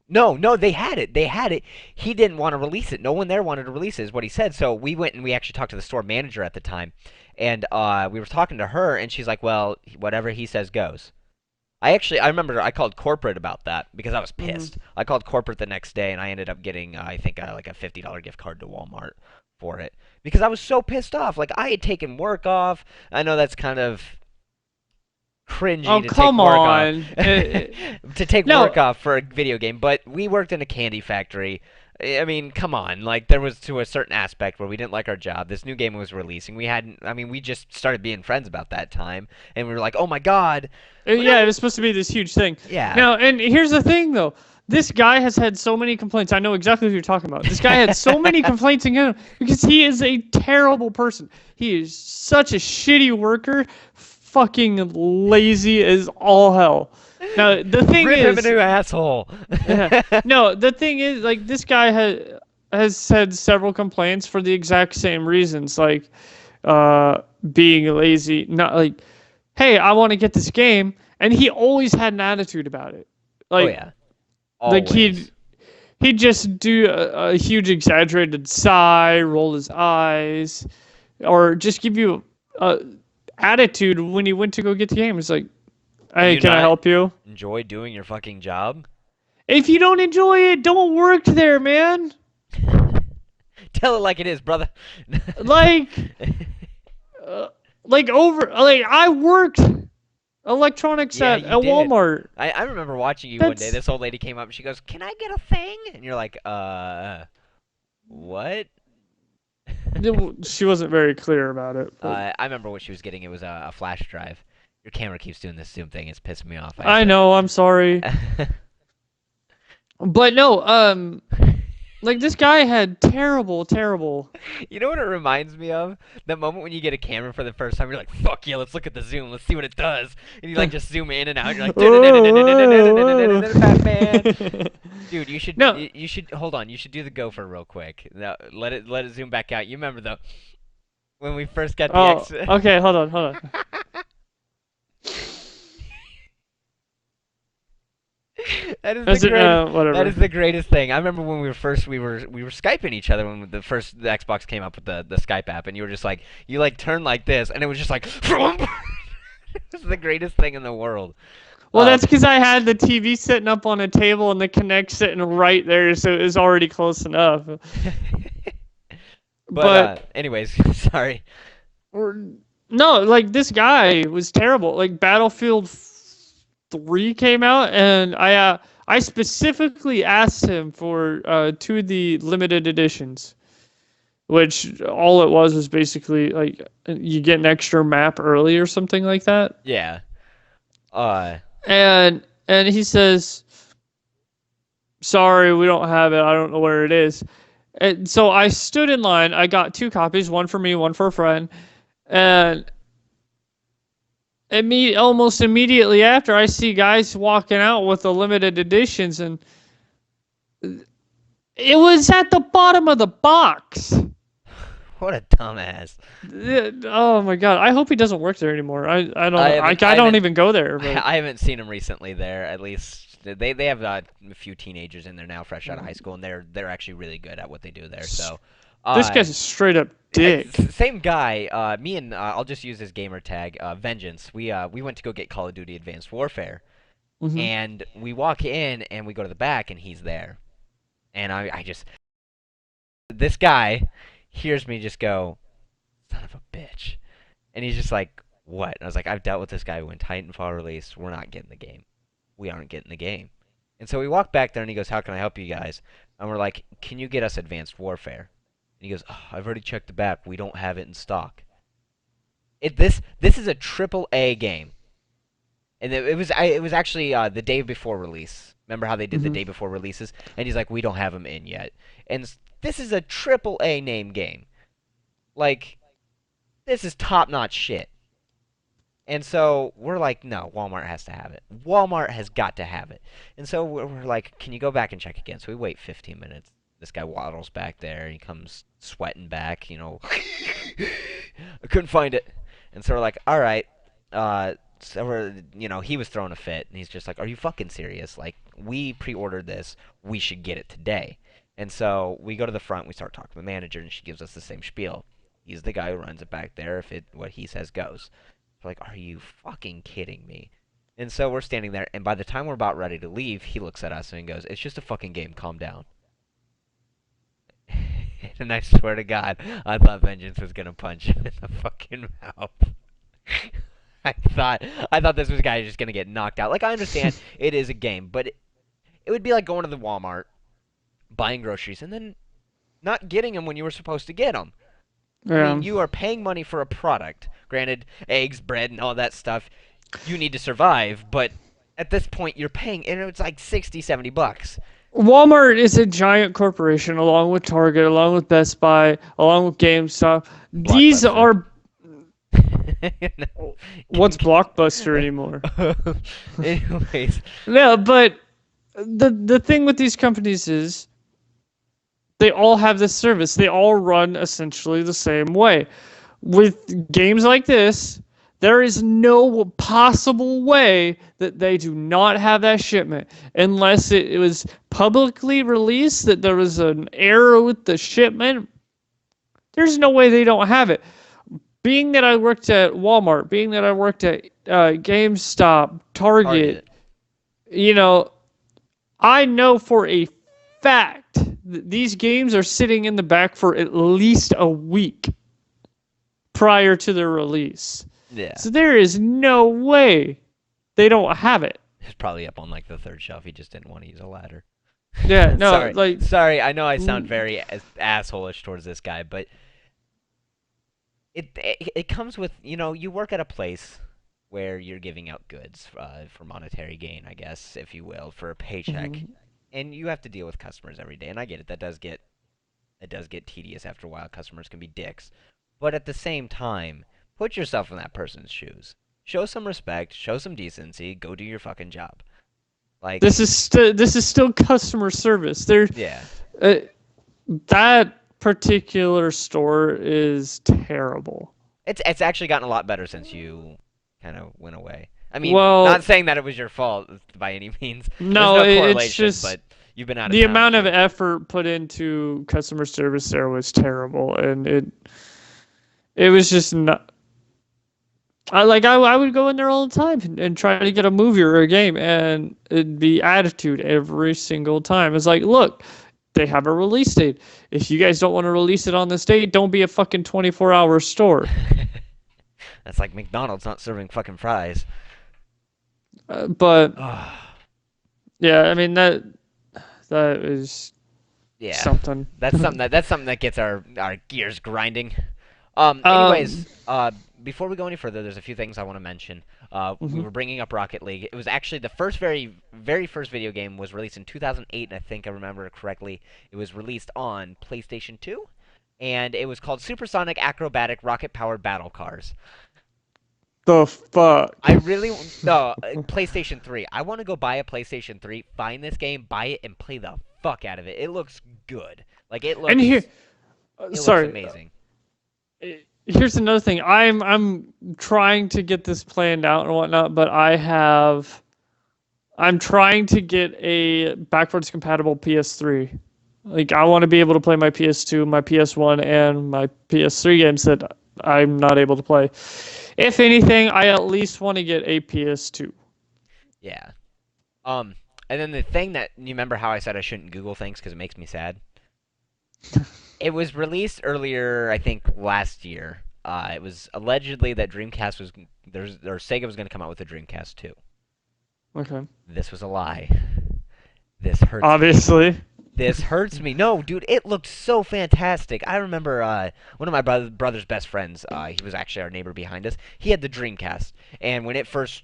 No, no, they had it. They had it. He didn't want to release it. No one there wanted to release it, is what he said. So we went and we actually talked to the store manager at the time, and we were talking to her, and she's like, "Well, whatever he says goes." I remember I called corporate about that because I was hmm pissed. I called corporate the next day, and I ended up getting I think like a $50 gift card to Walmart for it because I was so pissed off. Like I had taken work off. I know that's kind of cringy Oh, to take come work off on. to take No, work off for a video game, but we worked in a candy factory. I mean, come on. Like, there was to a certain aspect where we didn't like our job. This new game was releasing. We hadn't. I mean, we just started being friends about that time, and we were like, "Oh my god, we're Yeah, not." it was supposed to be this huge thing. Yeah. Now, and here's the thing, though. This guy has had so many complaints. I know exactly who you're talking about. This guy had so many complaints against him because he is a terrible person. He is such a shitty worker, fucking lazy as all hell. Now, the thing Rip him a is, new asshole. no, the thing is, like, this guy has had several complaints for the exact same reasons, like being lazy, not like, hey, I want to get this game, and he always had an attitude about it, Oh like yeah, like always. he'd just do a huge exaggerated sigh, roll his eyes, or just give you a attitude when he went to go get the game. It's like, Do hey, you can I not help you? enjoy doing your fucking job? If you don't enjoy it, don't work there, man. Tell it like it is, brother. Like, uh, like I worked electronics Yeah, at you did. Walmart. I remember watching you one day. That's This old lady came up and she goes, "Can I get a thing?" And you're like, what?" she wasn't very clear about it, but I remember what she was getting. It was a flash drive. Your camera keeps doing this zoom thing. It's pissing me off. I have I to. know, I'm sorry. But no, like this guy had terrible. You know what it reminds me of? That moment when you get a camera for the first time, you're like, "Fuck yeah, let's look at the zoom. Let's see what it does." And you like just zoom in and out. You're like, "Batman." Dude, you should No. you should hold on. You should do the gopher real quick. No, let it zoom back out. You remember though when we first got the Oh, X. okay, hold on. That is the Is it, greatest. That whatever. is the greatest thing. I remember when we were skyping each other when the Xbox came up with the Skype app, and you were just like you like turned like this, and it was just like it was the greatest thing in the world. Well, that's Um, because I had the TV sitting up on a table and the Kinect sitting right there, so it was already close enough. but But anyways, sorry. or- no, like this guy was terrible. Like Battlefield 3 came out, and I specifically asked him for two of the limited editions, which all it was basically like you get an extra map early or something like that. Yeah. Uh, And he says, "Sorry, we don't have it. I don't know where it is." And so I stood in line. I got two copies, one for me, one for a friend, and almost immediately after, I see guys walking out with the limited editions, and it was at the bottom of the box. what a dumbass. Oh my god! I hope he doesn't work there anymore. I don't I know. haven't I I don't haven't even go there. But I haven't seen him recently there. At least they have a few teenagers in there now, fresh out of high school, and they're actually really good at what they do there. So, this uh, guy's a straight up dick. same guy. Me and I'll just use his gamer tag, Vengeance. We went to go get Call of Duty Advanced Warfare, Hmm. and we walk in and we go to the back, and he's there, and I just this guy hears me just go, "Son of a bitch," and he's just like, "What?" And I was like, "I've dealt with this guy when Titanfall released. We're not getting the game. We aren't getting the game." And so we walk back there, and he goes, "How can I help you guys?" And we're like, "Can you get us Advanced Warfare?" And he goes, "Oh, I've already checked the back. We don't have it in stock." This is a triple A game, and it was actually the day before release. Remember how they did the Hmm. day before releases? And he's like, "We don't have them in yet." And this is a triple A name game. Like this is top notch shit. And so we're like, no, Walmart has to have it. Walmart has got to have it. And so we're like, can you go back and check again? So we wait 15 minutes. This guy waddles back there. He comes sweating back, I couldn't find it. And so we're like, all right. So he was throwing a fit. And he's just like, are you fucking serious? Like, we pre-ordered this. We should get it today. And so we go to the front. We start talking to the manager. And she gives us the same spiel. He's the guy who runs it back there. If what he says goes. We're like, are you fucking kidding me? And so we're standing there, and by the time we're about ready to leave, he looks at us and he goes, "It's just a fucking game. Calm down." And I swear to God, I thought Vengeance was gonna punch him in the fucking mouth. I thought this was a guy just gonna get knocked out. Like I understand it is a game, but it would be like going to the Walmart, buying groceries and then not getting them when you were supposed to get them. I Yeah. mean, you are paying money for a product. Granted, eggs, bread, and all that stuff, you need to survive, but at this point, you're paying, and it's like 60, $70. Walmart is a giant corporation, along with Target, along with Best Buy, along with GameStop. These Blockbuster. are what's Blockbuster anymore? Anyways, Yeah, but the thing with these companies is they all have this service. They all run essentially the same way. With games like this, there is no possible way that they do not have that shipment unless it was publicly released that there was an error with the shipment. There's no way they don't have it. Being that I worked at Walmart, being that I worked at GameStop, Target, Target. you know, I know for a fact that these games are sitting in the back for at least a week prior to their release. Yeah. So there is no way they don't have it. It's probably up on like the third shelf. He just didn't want to use a ladder. Yeah, no, Sorry. like Sorry, I know I sound very assholish towards this guy, but it comes with, you work at a place where you're giving out goods for monetary gain, I guess, if you will, for a paycheck, mhm. and you have to deal with customers every day. And I get it. That does get tedious after a while. Customers can be dicks, but at the same time, put yourself in that person's shoes. Show some respect. Show some decency. Go do your fucking job. Like, This is still customer service. yeah, Uh, that particular store is terrible. it's actually gotten a lot better since you kind of went away. I mean, not Well, saying that it was your fault by any means. There's no, no it's correlation, just but you've been out of the town amount of for. effort put into customer service there was terrible, and it was just not. I would go in there all the time and try to get a movie or a game, and it'd be attitude every single time. It's like, look, they have a release date. If you guys don't want to release it on this date, don't be a fucking 24-hour store. That's like McDonald's not serving fucking fries. But Oh, yeah, I mean that is yeah, something. that's something that gets our gears grinding. Um, Anyways, before we go any further, there's a few things I want to mention. We mhm. were bringing up Rocket League. It was actually the very first video game was released in 2008, and I think I remember correctly. It was released on PlayStation 2, and it was called Supersonic Acrobatic Rocket Powered Battle Cars. The fuck. I really no PlayStation 3. I want to go buy a PlayStation 3, find this game, buy it, and play the fuck out of it. It looks good. Like it And looks it looks sorry, amazing. here's another thing. I'm trying to get this planned out and whatnot, but I'm trying to get a backwards compatible PS3. Like I want to be able to play my PS2, my PS1, and my PS3 games that I'm not able to play. If anything, I at least want to get a PS2. Yeah. Um, and then the thing that you remember how I said I shouldn't Google things because it makes me sad. It was released earlier, I think, last year. It was allegedly that Dreamcast was there's or Sega was going to come out with a Dreamcast 2. Okay. This was a lie. This hurts me. Obviously. This hurts me. No, dude, it looked so fantastic. I remember one of my brother's best friends. He was actually our neighbor behind us. He had the Dreamcast, and when it first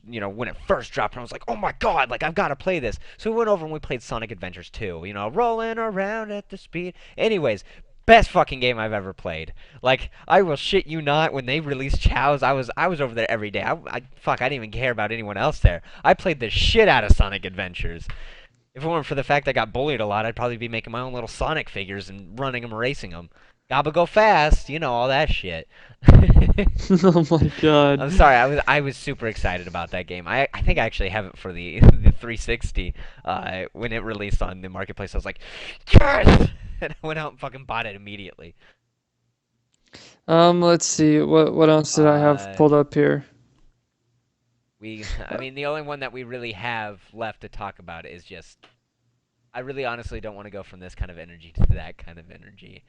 dropped, I was like, "Oh my god! Like I've got to play this." So we went over and we played Sonic Adventures 2. Rolling around at the speed. Anyways, best fucking game I've ever played. Like I will shit you not. When they released Chow's, I was over there every day. I didn't even care about anyone else there. I played the shit out of Sonic Adventures. If it weren't for the fact I got bullied a lot, I'd probably be making my own little Sonic figures and running them, racing them. Gotta go fast, all that shit. Oh my god. I'm sorry, I was super excited about that game. I think I actually have it for the the 360 when it released on the marketplace. I was like, yes, and I went out and fucking bought it immediately. Let's see. What else did I have Uh, pulled up here? I mean, the only one that we really have left to talk about is just. I really honestly don't want to go from this kind of energy to that kind of energy.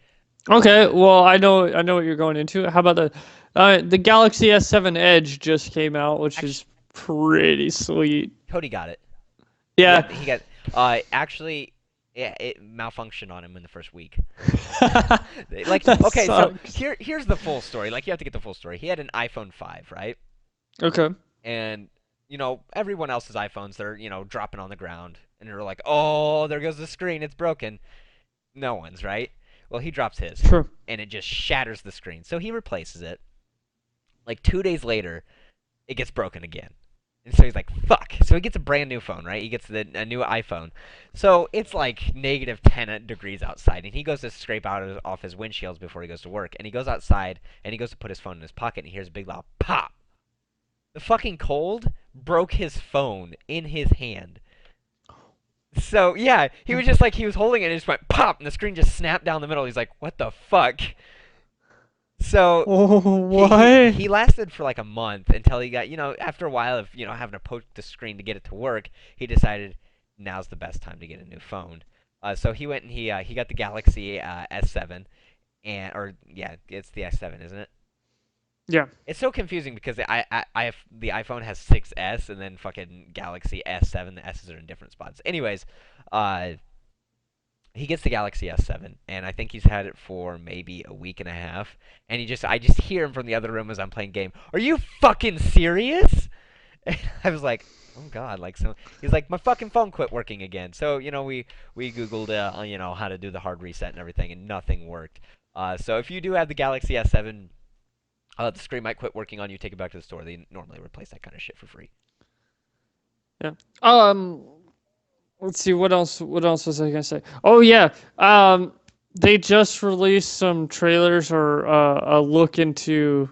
Okay, Uh, well, I know what you're going into. How about the Galaxy S7 Edge just came out, which actually, is pretty sweet. Cody got it. He Yeah. got he got actually. Yeah, it malfunctioned on him in the first week. Like, That okay, so sucks. here's the full story. Like, you have to get the full story. He had an iPhone 5, right? Okay. And everyone else's iPhones, they're dropping on the ground, and they're like, "Oh, there goes the screen. It's broken." No one's right. Well, he drops his, Sure. and it just shatters the screen. So he replaces it. Like 2 days later, it gets broken again. And so he's like, fuck. So he gets a brand new phone, right? He gets a new iPhone. So it's like negative 10 degrees outside. And he goes to scrape off his windshields before he goes to work. And he goes outside and he goes to put his phone in his pocket and he hears a big loud pop. The fucking cold broke his phone in his hand. So yeah, he was just like, he was holding it and it just went pop. And the screen just snapped down the middle. He's like, what the fuck? So Oh, he, he what? he lasted for like a month until he got, after a while of having to poke the screen to get it to work, he decided now's the best time to get a new phone. So he went and he got the Galaxy S7, and or yeah, it's the S7, isn't it? Yeah. It's so confusing because the iPhone has 6S and then fucking Galaxy S7. The S's are in different spots. Anyways, uh, he gets the Galaxy S7, and I think he's had it for maybe a week and a half. And I just hear him from the other room as I'm playing game. Are you fucking serious? And I was like, oh god, like so. He's like, my fucking phone quit working again. So we googled how to do the hard reset and everything, and nothing worked. So if you do have the Galaxy S7, the screen might quit working on you. Take it back to the store. They normally replace that kind of shit for free. Yeah. Let's see what else. What else was I gonna say? Oh yeah. They just released some trailers or a look into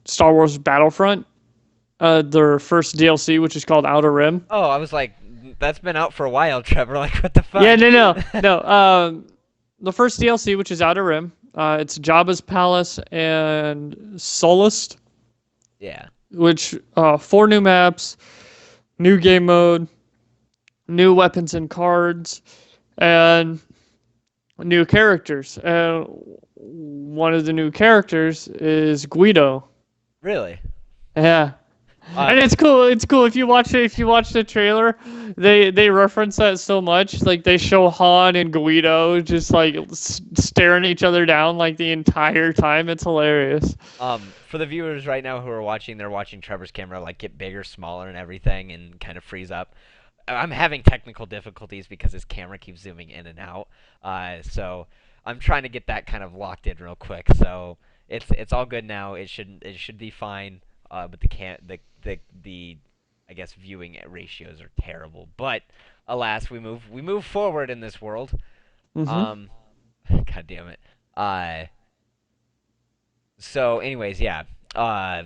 Star Wars Battlefront. Their first DLC, which is called Outer Rim. Oh, I was like, that's been out for a while, Trevor. Like, what the Yeah, fuck? no, no, no. The first DLC, which is Outer Rim. It's Jabba's palace and Solist, Yeah. which four new maps, new game mode, new weapons and cards, and new characters. And one of the new characters is Guido. Really? Yeah. Uh, And it's cool. It's cool if you watch it. If you watch the trailer, they reference that so much. Like they show Han and Guido just like staring each other down like the entire time. It's hilarious. for the viewers right now who are watching, they're watching Trevor's camera like get bigger, smaller, and everything, and kind of freeze up. I'm having technical difficulties because his camera keeps zooming in and out. So I'm trying to get that kind of locked in real quick. So it's all good now. It should be fine. But the I guess viewing ratios are terrible. But alas, we move forward in this world. Hmm. Um, God damn it. Uh, so anyways, yeah. Uh,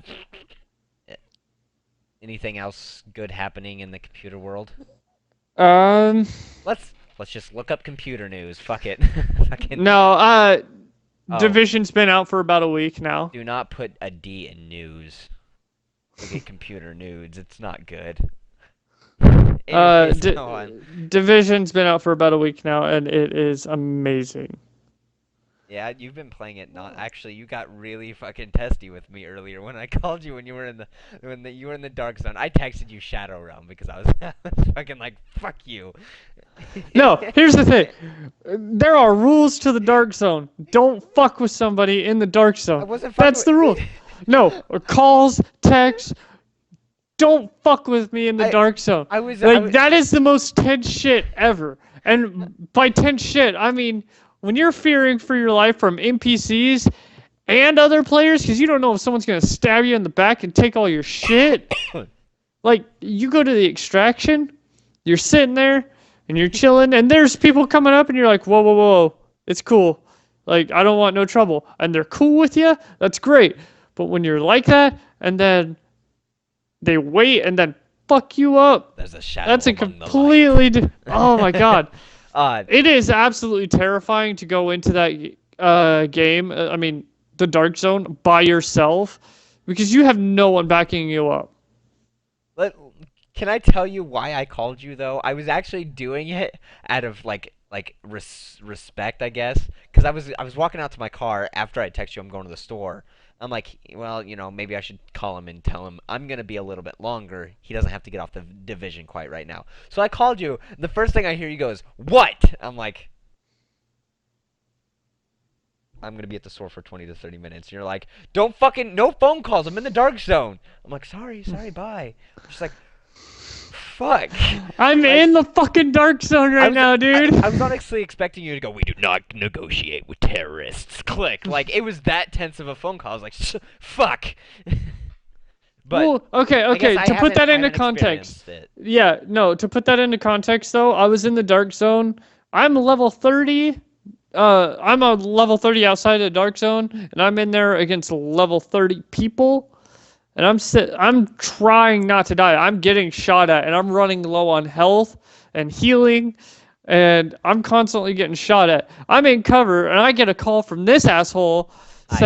anything else good happening in the computer world? Um. Let's just look up computer news. Fuck it. Fucking No. oh, Division's been out for about a week now. do not put a D in news. Look at computer nudes. It's not good. Uh. Anyways, go on. Division's been out for about a week now, and it is amazing. Yeah, you've been playing it not actually. You got really fucking testy with me earlier when I called you when you were in the dark zone. I texted you Shadow Realm because I was, I was fucking like fuck you. No, here's the thing. There are rules to the dark zone. Don't fuck with somebody in the dark I zone. wasn't fucking That's the rule. with. No, calls, texts. Don't fuck with me in the I dark zone. I was I Like was that is the most tense shit ever. And by tense shit, I mean when you're fearing for your life from NPCs and other players, because you don't know if someone's gonna stab you in the back and take all your shit. Like you go to the extraction, you're sitting there and you're chilling, and there's people coming up, and you're like, whoa, whoa, whoa, it's cool. Like I don't want no trouble, and they're cool with you. That's great. But when you're like that, and then they wait and then fuck you up, There's a shadow that's a among the light. completely. Oh my god, uh, it is absolutely terrifying to go into that game. I mean, the dark zone by yourself because you have no one backing you up. let, can I tell you why I called you though? I was actually doing it out of like like respect, I guess, because I was walking out to my car after I text you I'm going to the store. I'm like, well, maybe I should call him and tell him I'm gonna be a little bit longer. He doesn't have to get off the division quite right now. So I called you. And the first thing I hear you go is, "What?" I'm like, I'm gonna be at the store for 20 to 30 minutes. And you're like, don't fucking no phone calls. I'm in the dark zone. I'm like, sorry, sorry, bye. I'm just like, fuck. I'm Like in the fucking dark zone I right was now, I, dude. I was honestly expecting you to go, we do not negotiate with terrorists. Click. Like it was that tense of a phone call. I was like, fuck. But Well, okay, I guess okay. I To put haven't that I into haven't context, experienced it. yeah, no. To put that into context, though, I was in the dark zone. I'm level 30. I'm a level 30 outside of the dark zone, and I'm in there against level 30 people. And I'm trying not to die. I'm getting shot at, and I'm running low on health and healing, and I'm constantly getting shot at. I'm in cover, and I get a call from this asshole Hi, that's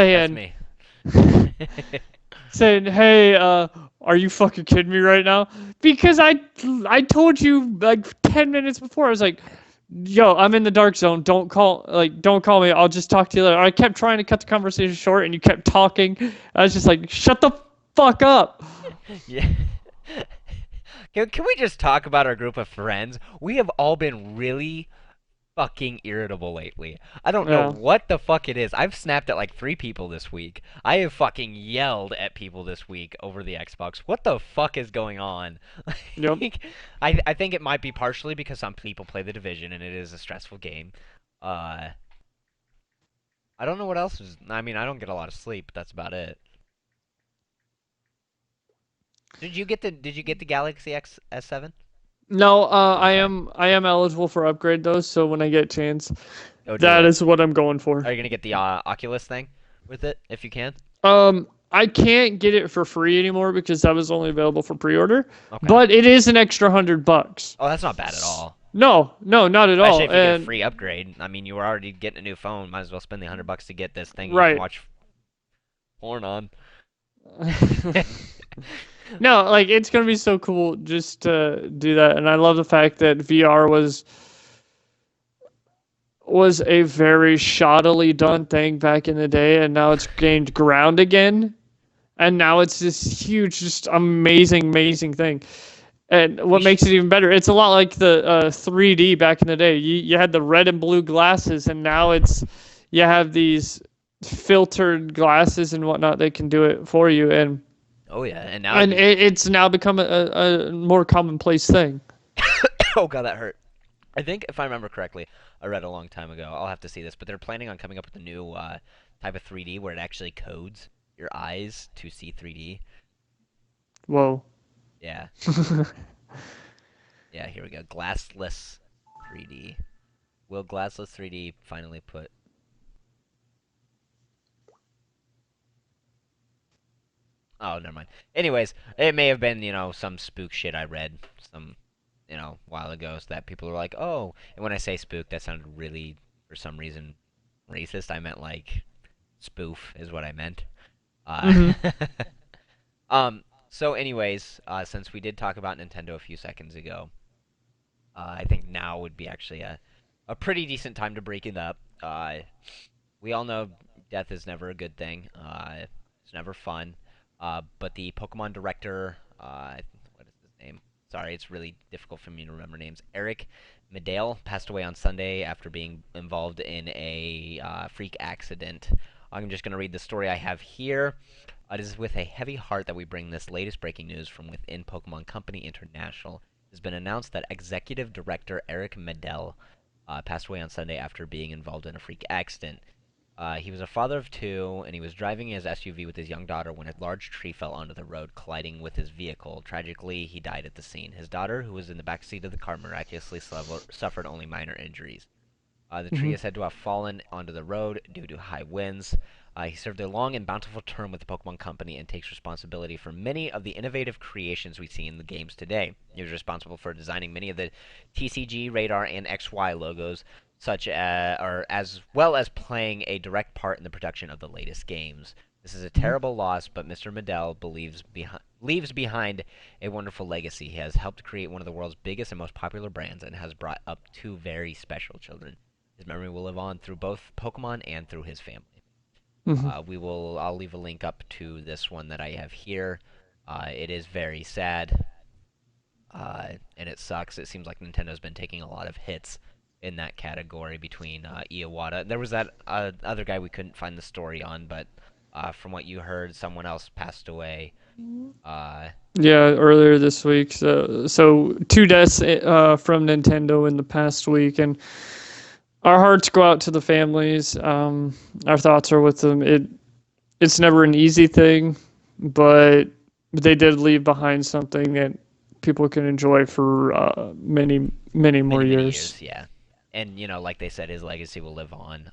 saying, me. "Hey, are you fucking kidding me right now?" Because I told you like 10 minutes before. I was like, "Yo, I'm in the dark zone. Don't call me. I'll just talk to you later." I kept trying to cut the conversation short, and you kept talking. I was just like, "Shut the fuck up." Yeah. Can we just talk about our group of friends? We have all been really fucking irritable lately. I don't know Yeah. what the fuck it is. I've snapped at like 3 people this week. I have fucking yelled at people this week over the Xbox. What the fuck is going on? Yep. Like, I think it might be partially because some people play the Division and it is a stressful game. Uh, I don't know what else is. I mean, I don't get a lot of sleep, but that's about it. Did you get the Galaxy X S7? No, Okay. I am eligible for upgrade though, so when I get a chance, Go do that it. is what I'm going for. Are you gonna get the Oculus thing with it if you can? I can't get it for free anymore because that was only available for pre-order, Okay. but it is an extra $100. Oh, that's not bad at all. No, no, not at Especially all. if you get a And free upgrade. I mean, you were already getting a new phone. Might as well spend the $100 to get this thing you can right. watch porn on. No, like it's gonna be so cool just to do that, and I love the fact that VR was a very shoddily done thing back in the day, and now it's gained ground again, and now it's this huge, just amazing, amazing thing. And We what sh- makes it even better, it's a lot like the 3D back in the day. You had the red and blue glasses, and now you have these filtered glasses and whatnot that can do it for you, oh yeah, and now and you. it's now become a more commonplace thing. Oh god, that hurt. I think if I remember correctly, I read a long time ago. I'll have to see this, but they're planning on coming up with a new type of 3D where it actually codes your eyes to see 3D. Whoa. Yeah, yeah. Here we go. Glassless 3D. Will glassless 3D finally put? Oh, never mind. Anyways, it may have been, some spook shit I read some, while ago, so that people were like, "Oh," and when I say spook, that sounded really, for some reason, racist. I meant like spoof is what I meant. Uh, Hmm. so anyways, since we did talk about Nintendo a few seconds ago, I think now would be actually a pretty decent time to break it up. We all know death is never a good thing. It's never fun. But the Pokemon director, what is his name? Sorry, it's really difficult for me to remember names. Eric Medalle passed away on Sunday after being involved in a freak accident. I'm just going to read the story I have here. It is with a heavy heart that we bring this latest breaking news from within Pokemon Company International. It has been announced that Executive Director Eric Medalle passed away on Sunday after being involved in a freak accident. He was a father of two, and he was driving his SUV with his young daughter when a large tree fell onto the road, colliding with his vehicle. Tragically, he died at the scene. His daughter, who was in the back seat of the car, miraculously suffered only minor injuries. The tree Hmm. is said to have fallen onto the road due to high winds. He served a long and bountiful term with the Pokemon Company and takes responsibility for many of the innovative creations we see in the games today. He was responsible for designing many of the TCG, Radar, and XY logos, such as, or as well as playing a direct part in the production of the latest games. This is a Mhm. terrible loss, but Mr. Medalle leaves behind a wonderful legacy. He has helped create one of the world's biggest and most popular brands and has brought up two very special children. His memory will live on through both Pokemon and through his family. Mhm. I'll leave a link up to this one that I have here. It is very sad, and it sucks. It seems like Nintendo's been taking a lot of hits in that category between Iwata. There was that other guy we couldn't find the story on, but from what you heard, someone else passed away. Uh, Yeah, earlier this week. So two deaths from Nintendo in the past week, and our hearts go out to the families. Our thoughts are with them. It's never an easy thing, but they did leave behind something that people can enjoy for many more many, many years. years, yeah. And like they said, his legacy will live on.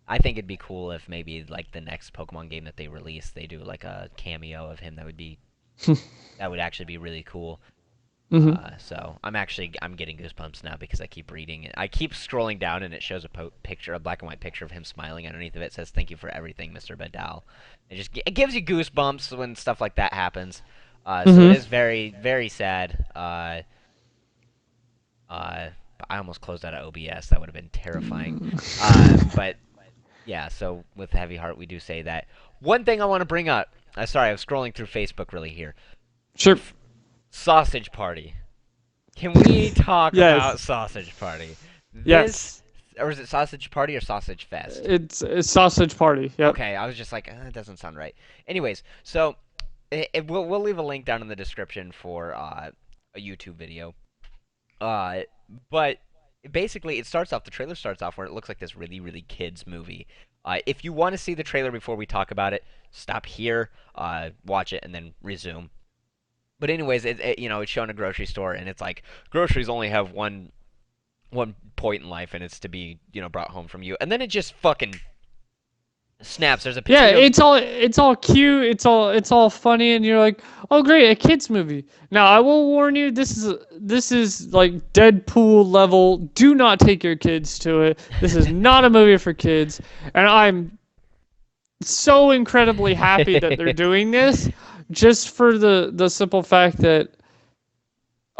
I think it'd be cool if maybe like the next Pokemon game that they release, they do like a cameo of him. That would actually be really cool. Hmm. So I'm getting goosebumps now because I keep reading it. I keep scrolling down and it shows a black and white picture of him smiling. Underneath of it says "Thank you for everything, Mr. Badal." It gives you goosebumps when stuff like that happens. So it Hmm. is very very sad. Uh, I almost closed out of OBS. That would have been terrifying. But yeah, so with heavy heart, we do say that. One thing I want to bring up. Sorry, I was scrolling through Facebook really here. Sure. Sausage Party. Can we talk about Yes. Sausage Party? Yes. This, or is it Sausage Party or Sausage Fest? It's a sausage party. Yep. Okay, I was just like, that doesn't sound right. Anyways, so we'll leave a link down in the description for a YouTube video. Uh, but basically, the trailer starts off where it looks like this really, really kids movie. If you want to see the trailer before we talk about it, stop here, watch it, and then resume. But anyways, it's shown a grocery store, and it's like groceries only have one point in life, and it's to be brought home from you. And then it just fucking snaps. There's a Yeah, potato. it's all cute. It's all funny, and you're like, oh great, a kids movie. Now I will warn you, this is like Deadpool level. Do not take your kids to it. This is not a movie for kids, and I'm so incredibly happy that they're doing this, just for the simple fact that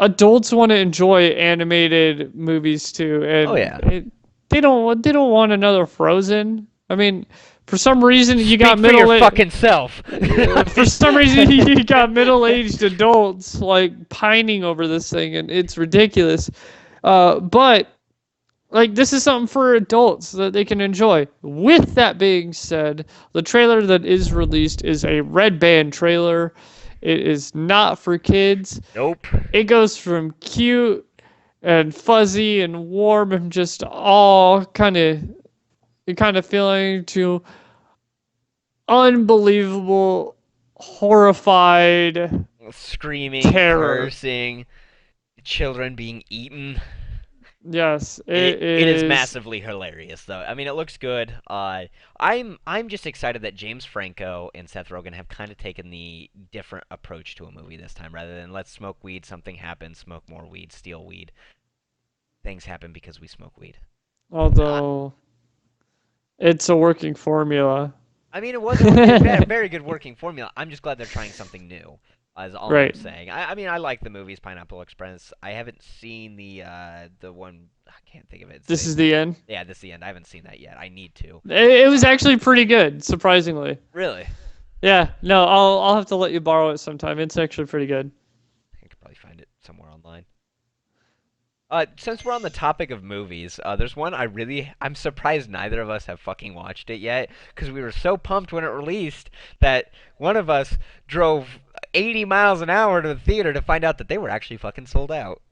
adults want to enjoy animated movies too, Oh and yeah. they don't want another Frozen. I mean, for some reason you got Speak for your middle fucking self. for some reason you got middle-aged adults like pining over this thing, and it's ridiculous. But like this is something for adults that they can enjoy. With that being said, the trailer that is released is a red band trailer. It is not for kids. Nope. It goes from cute and fuzzy and warm and just all kind of feeling to unbelievable, horrified Screaming, terror. cursing, children being eaten. Yes, It it it is is. massively hilarious though. I mean, it looks good. I'm just excited that James Franco and Seth Rogen have kind of taken the different approach to a movie this time, rather than let's smoke weed, something happens, smoke more weed, steal weed. Things happen because we smoke weed. I, Although it's a working formula. I mean, it was a very good working formula. I'm just glad they're trying something new. Is all I'm Right. saying. I mean, I like the movies Pineapple Express. I haven't seen the one. I can't think of it. This is the end. Yeah, this is the end. I haven't seen that yet. I need to. It was Uh, actually pretty good, surprisingly. really, Yeah. No, I'll have to let you borrow it sometime. It's actually pretty good. I could probably find it somewhere online. Since we're on the topic of movies, there's one I'm surprised neither of us have fucking watched it yet, because we were so pumped when it released that one of us drove 80 miles an hour to the theater to find out that they were actually fucking sold out.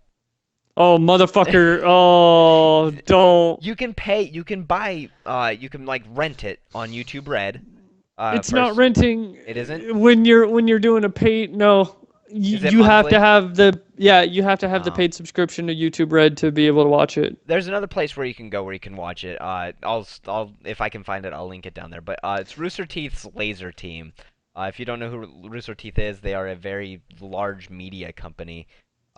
Oh, motherfucker. Oh, don't. You can like rent it on YouTube Red. It's not First, renting it isn't. when you're doing a paid. No, you Is it you have to monthly? have the Oh. paid subscription to YouTube Red to be able to watch it. There's another place where you can go where you can watch it. I'll if I can find it, I'll link it down there. But it's Rooster Teeth's Laser Team. If you don't know who Rooster Teeth is, they are a very large media company.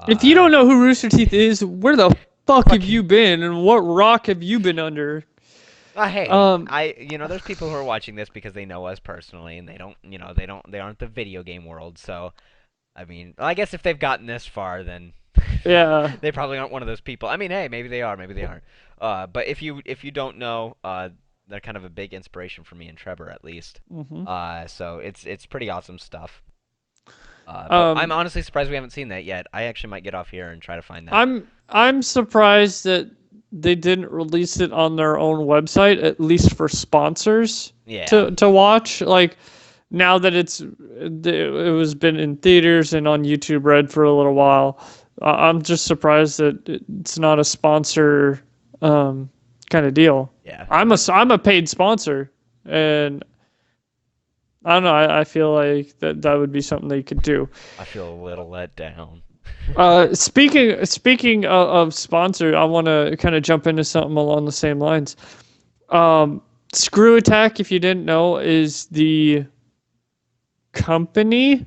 If you Uh, don't know who Rooster Teeth is, where the fuck fuck have you. you been and what rock have you been under? Hey, Um, there's people who are watching this because they know us personally, and they aren't the video game world. So, I mean, I guess if they've gotten this far, then yeah. they probably aren't one of those people. I mean, hey, maybe they are, maybe they aren't. But if you don't know, they're kind of a big inspiration for me and Trevor, at least. hmm So it's pretty awesome stuff. But I'm Um, honestly surprised we haven't seen that yet. I actually might get off here and try to find that. I'm surprised that they didn't release it on their own website, at least for sponsors Yeah, to watch. Like now that it was been in theaters and on YouTube Red for a little while, I'm just surprised that it's not a sponsor kind of deal. yeah. I'm a paid sponsor, and I don't know. I feel like that would be something they could do. I feel a little let down. Speaking of sponsor, I want to kind of jump into something along the same lines. Screw Attack, if you didn't know, is the company.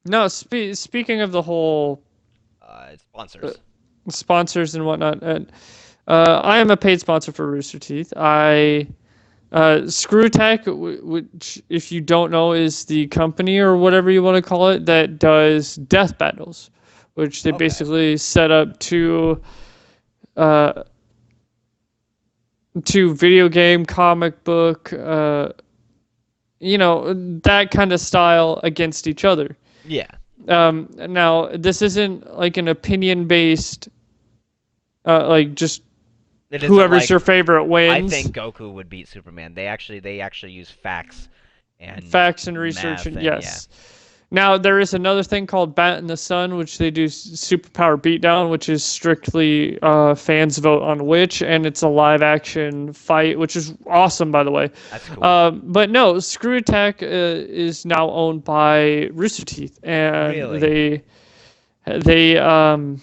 No, speaking of the whole uh, Sponsors. sponsors and whatnot, I am a paid sponsor for Rooster Teeth. Screw Attack, which if you don't know, is the company or whatever you want to call it that does death battles, which they Okay. basically set up uh, to video game, comic book, that kind of style against each other. Yeah. Now, this isn't like an opinion based, like just It isn't whoever's like your favorite I wins. think Goku would beat Superman. They actually use facts and Facts and research, math and and yeah. yes. Now there is another thing called Bat in the Sun, which they do Superpower Beatdown, which is strictly fans vote on which, and it's a live action fight, which is awesome, by the way. That's cool. But no, Screw Attack is now owned by Rooster Teeth, and Really? they um,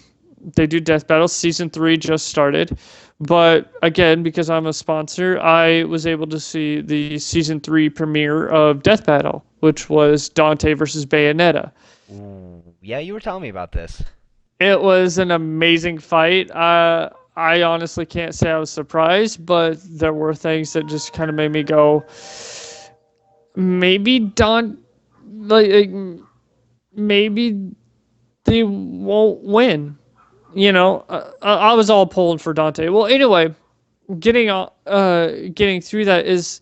they do Death Battles. Season 3 just started. But again, because I'm a sponsor, I was able to see the season 3 premiere of Death Battle, which was Dante versus Bayonetta. Ooh, yeah, you were telling me about this. It was an amazing fight. I honestly can't say I was surprised, but there were things that just kind of made me go, maybe like maybe they won't win. I was all pulling for Dante. Well, anyway, getting through that is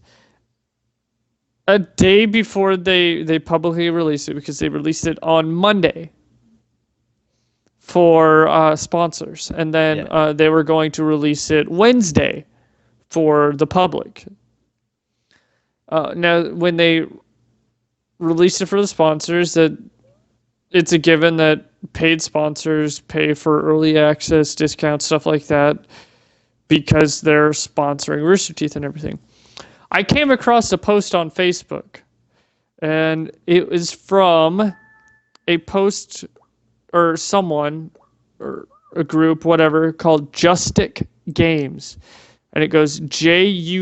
a day before they publicly released it, because they released it on Monday for sponsors, and then Yeah. they were going to release it Wednesday for the public. Now, when they released it for the sponsors, that it's a given that paid sponsors pay for early access discounts, stuff like that, because they're sponsoring Rooster Teeth and everything. I came across a post on Facebook, and it was from a post or someone or a group, whatever, called Justic Games. And it goes Justeck,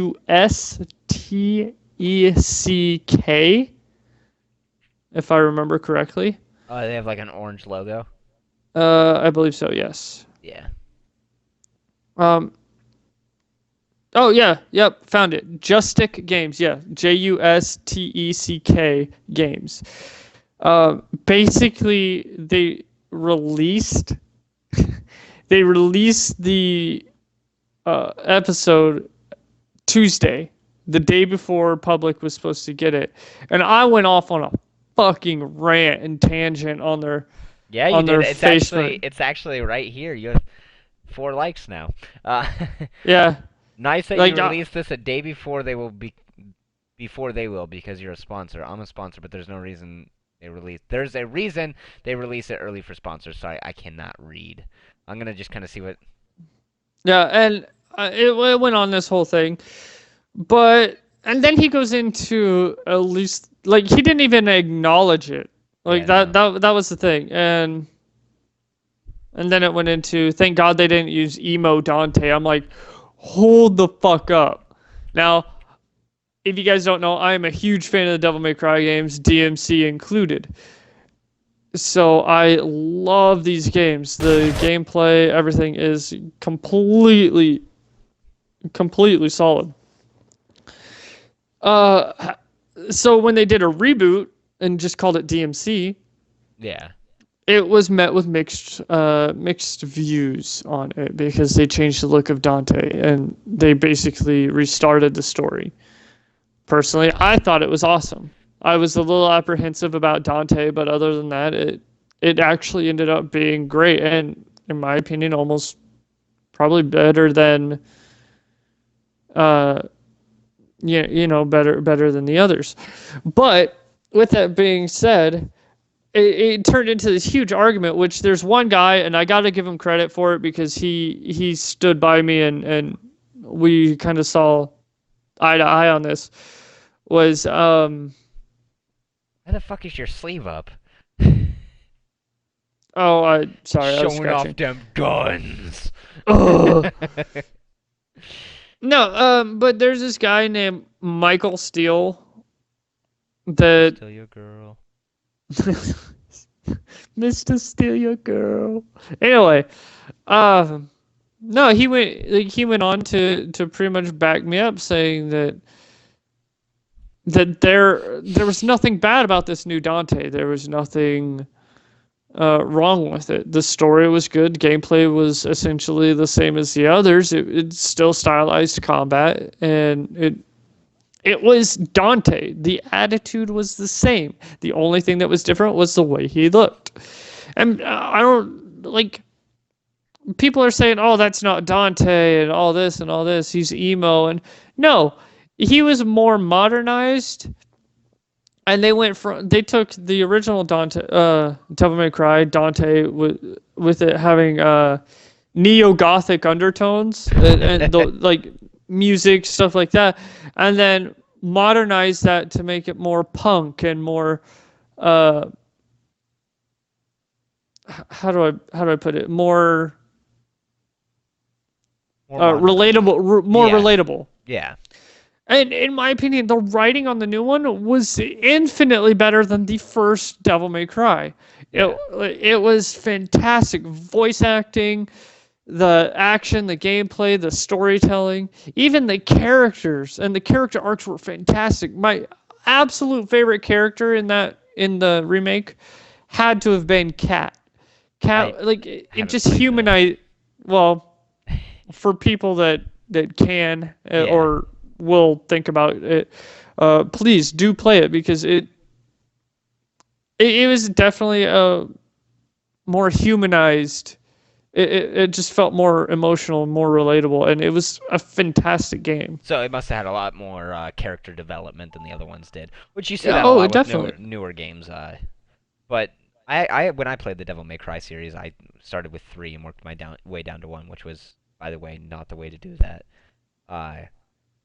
if I remember correctly. They have like an orange logo. I believe so, yes. Yeah. Um, oh, yeah, yep, found it. Justeck Games, yeah. Justeck Games. Basically, released they released the episode Tuesday, the day before public was supposed to get it, and I went off on a fucking rant and tangent Yeah, you on did. their It's actually Facebook. it's actually right here. You have 4 likes now. Uh, Yeah, nice that you like released this a day before they will because you're a sponsor. I'm a sponsor, but there's no reason There's a reason they release it early for sponsors. Sorry, I cannot read. I'm gonna just kind of see what. Yeah, and it went on this whole thing, but and then he goes into at least like he didn't even acknowledge it. Like Yeah, no. that was the thing, and then it went into thank God they didn't use emo Dante. I'm like, hold the fuck up. Now, if you guys don't know, I am a huge fan of the Devil May Cry games, DMC included. So I love these games. The gameplay, everything is completely solid. Uh, so when they did a reboot and just called it DMC, Yeah. it was met with mixed views on it because they changed the look of Dante and they basically restarted the story. Personally, I thought it was awesome. I was a little apprehensive about Dante, but other than that, it actually ended up being great and, in my opinion, almost probably better than uh better than the others. But with that being said, it turned into this huge argument, which there's one guy, and I got to give him credit for it because he stood by me and we kind of saw eye to eye on this. Was Why the fuck is your sleeve up? oh, I sorry, I was Showing off scratching. them guns. Ugh. No, but there's this guy named Michael Steele that Still your girl. Mr. Steal Your Girl. Anyway, no, he went on to pretty much back me up, saying that there was nothing bad about this new Dante. There was nothing wrong with it. The story was good. Gameplay was essentially the same as the others. It's still stylized combat, and it was Dante. The attitude was the same. The only thing that was different was the way he looked. And I don't like. People are saying, "Oh, that's not Dante," and all this and all this. He's emo, and no, he was more modernized. And they took the original Dante, Devil May Cry Dante with it having neo gothic undertones and the like music stuff like that, and then modernize that to make it more punk and more uh how do I put it, more More modern. more Yeah. relatable. Yeah. And in my opinion, the writing on the new one was infinitely better than the first Devil May Cry. Yeah. It was fantastic voice acting, the action, the gameplay, the storytelling, even the characters and the character arcs were fantastic. My absolute favorite character in the remake had to have been Cat. I Cat, like it haven't just played that. humanized. Well, for people that can Yeah. or will think about it, please do play it because it was definitely a more humanized. It just felt more emotional, more relatable, and it was a fantastic game. So it must have had a lot more character development than the other ones did, which you see Yeah, that a oh, lot it with definitely. newer games. But I when I played the Devil May Cry series, I started with 3 and worked my way down to 1, which was, by the way, not the way to do that. Uh,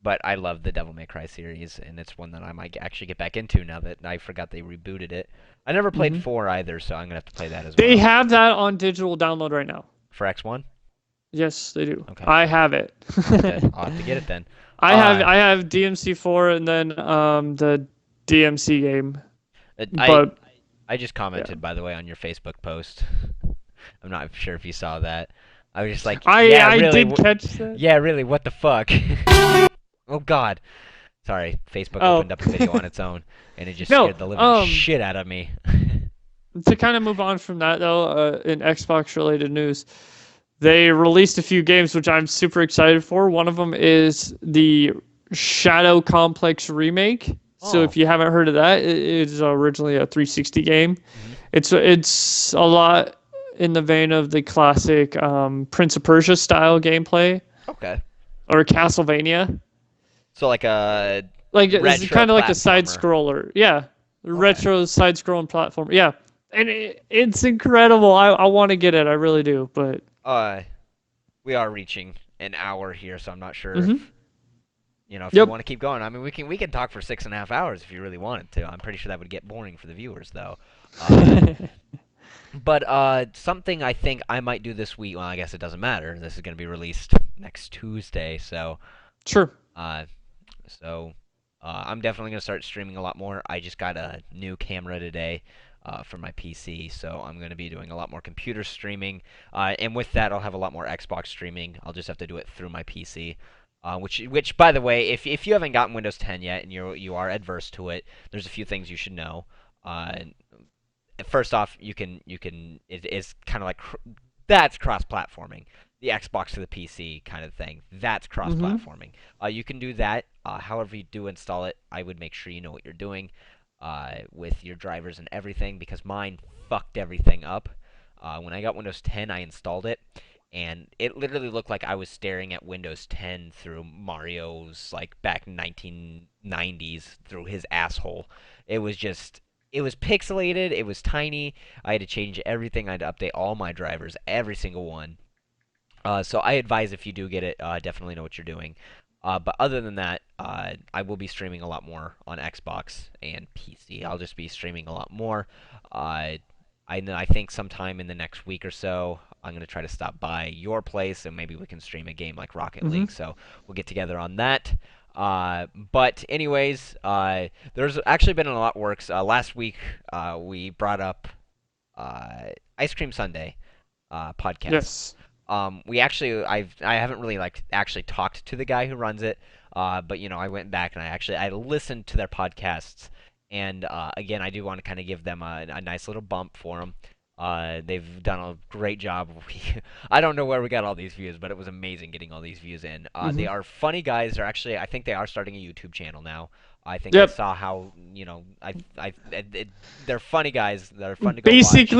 but I love the Devil May Cry series, and it's one that I might actually get back into now that I forgot they rebooted it. I never played Hmm. 4 either, so I'm gonna have to play that as They well. have that on digital download right now. For X1? Yes, they do. Okay. I have it. I'll have to get it then. I have DMC4 and then the DMC game. I But I just yeah. commented, by the way, on your Facebook post. I'm not sure if you saw that. I was just like, yeah, I really, did catch that. yeah, really, what the fuck? Oh God. Sorry, Facebook Oh. opened up a video on its own, and it just No, scared the living shit out of me. to kind of move on from that though, in Xbox related news, they released a few games which I'm super excited for. One of them is the Shadow Complex remake. So Oh. if you haven't heard of that, it is originally a 360 game. Hmm. It's a lot in the vein of the classic Prince of Persia style gameplay Okay. or Castlevania. So like a Like it's retro kind of like a side platformer. scroller. Yeah. Okay. retro side-scrolling platform. Yeah, and it's incredible. I want to get it. I really do. But Uh, we are reaching an hour here, so I'm not sure hmm if if you yep. want to keep going. I mean, we can talk for 6.5 hours if you really wanted to. I'm pretty sure that would get boring for the viewers, though. Uh, but something I think I might do this week. Well, I guess it doesn't matter. This is going to be released next Tuesday, so Sure. uh, so I'm definitely going to start streaming a lot more. I just got a new camera today for my PC, so I'm going to be doing a lot more computer streaming. And with that, I'll have a lot more Xbox streaming. I'll just have to do it through my PC. Which, by the way, if you haven't gotten Windows 10 yet and you are adverse to it, there's a few things you should know. Uh, First off, it's kind of like that's cross-platforming. The Xbox to the PC kind of thing. That's hmm cross-platforming. You can do that. However you do install it, I would make sure you know what you're doing with your drivers and everything because mine fucked everything up. When I got Windows 10, I installed it, and it literally looked like I was staring at Windows 10 through Mario's like back 1990s through his asshole. It was just it was pixelated, it was tiny. I had to change everything. I had to update all my drivers, every single one. So I advise if you do get it, definitely know what you're doing. But other than that, I will be streaming a lot more on Xbox and PC. I'll just be streaming a lot more. Uh, I think sometime in the next week or so, I'm going to try to stop by your place and maybe we can stream a game like Rocket hmm League. So we'll get together on that. But anyways, there's actually been a lot of works. Last week, we brought up Ice Cream Sundae Podcasts. Yes. I haven't really like actually talked to the guy who runs it, but I went back and I listened to their podcasts, and again I do want to kind of give them a nice little bump for them. They've done a great job. I don't know where we got all these views, but it was amazing getting all these views in. They hmm are funny guys. I think they are starting a YouTube channel now. I think I Yep. saw how they're funny guys. They're fun to go watch.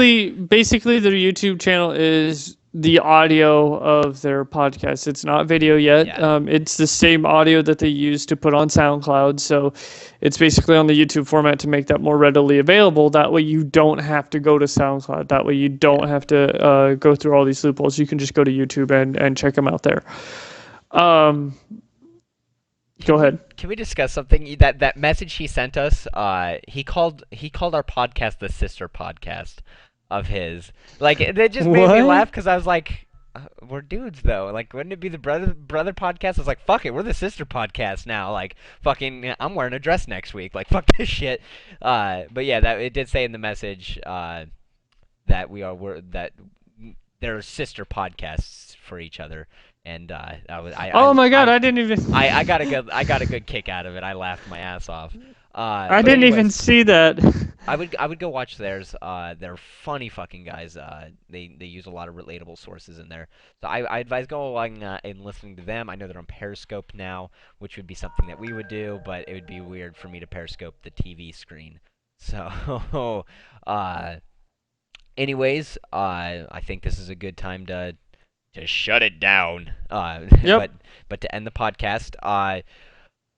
Basically, their YouTube channel is the audio of their podcast. It's not video yet. Yeah. It's the same audio that they use to put on SoundCloud. So it's basically on the YouTube format to make that more readily available. That way, you don't have to go to SoundCloud. That way, you Yeah. don't have to go through all these loopholes. You can just go to YouTube and check them out there. Um, Go Can we ahead. can we discuss something that message he sent us? He called our podcast the sister podcast of his. Like it just made me What? laugh because I was like, we're dudes though. Like wouldn't it be the brother podcast? I was like, fuck it, we're the sister podcast now. Like fucking, I'm wearing a dress next week. Like fuck this shit. But yeah, that it did say in the message that we're that they're sister podcasts for each other, and I was Oh my God! I I didn't even. I got a good kick out of it. I laughed my ass off. I But didn't even anyways, see that. I would go watch theirs. They're funny fucking guys. They use a lot of relatable sources in there. So I advise go along and listening to them. I know they're on Periscope now, which would be something that we would do, but it would be weird for me to Periscope the TV screen. So, uh, anyways, I think this is a good time to shut it down. Yep. But to end the podcast,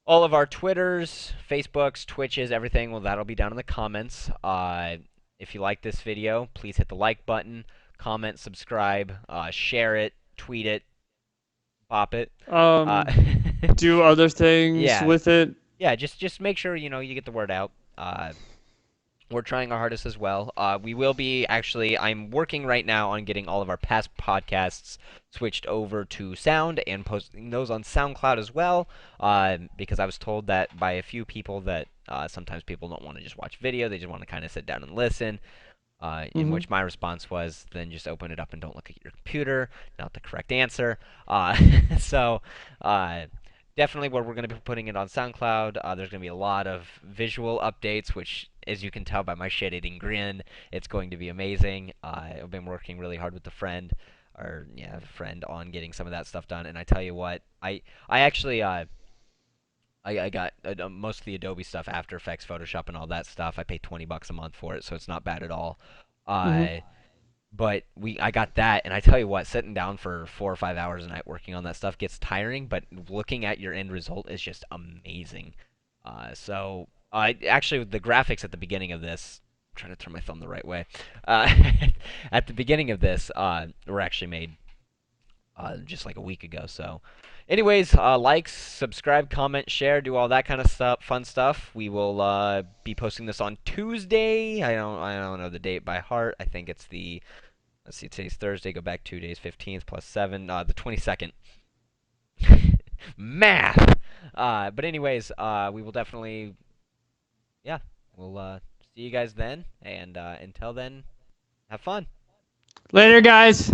all of our Twitters, Facebooks, Twitches, everything, well, that'll be down in the comments. If you like this video, please hit the like button, comment, subscribe, share it, tweet it, pop it. Uh, Um, do other things yeah, with it. yeah. Just make sure you get the word out. We're trying our hardest as well. We will be actually. I'm working right now on getting all of our past podcasts switched over to sound and posting those on SoundCloud as well. Because I was told that by a few people that sometimes people don't want to just watch video; they just want to kind of sit down and listen. In hmm which my response was, then just open it up and don't look at your computer. Not the correct answer. So, uh, definitely where we're going to be putting it on SoundCloud. There's going to be a lot of visual updates, which, as you can tell by my shit-eating grin, it's going to be amazing. I've been working really hard with a friend on getting some of that stuff done. And I tell you what, I actually I got most of the Adobe stuff, After Effects, Photoshop, and all that stuff. I pay $20 a month for it, so it's not bad at all. hmm Uh, but I got that, and I tell you what, sitting down for 4 or 5 hours a night working on that stuff gets tiring. But looking at your end result is just amazing. So Actually, the graphics at the beginning of this. I'm trying to turn my thumb the right way. Uh, at the beginning of this, were actually made just like a week ago. So, anyways, like, subscribe, comment, share, do all that kind of stuff, fun stuff. We will be posting this on Tuesday. I don't know the date by heart. I think it's the let's see, today's Thursday. Go back 2 days, 15th plus 7, the 22nd. Math. But anyways, we will definitely, yeah, we'll see you guys then. And until then, have fun. Later, guys.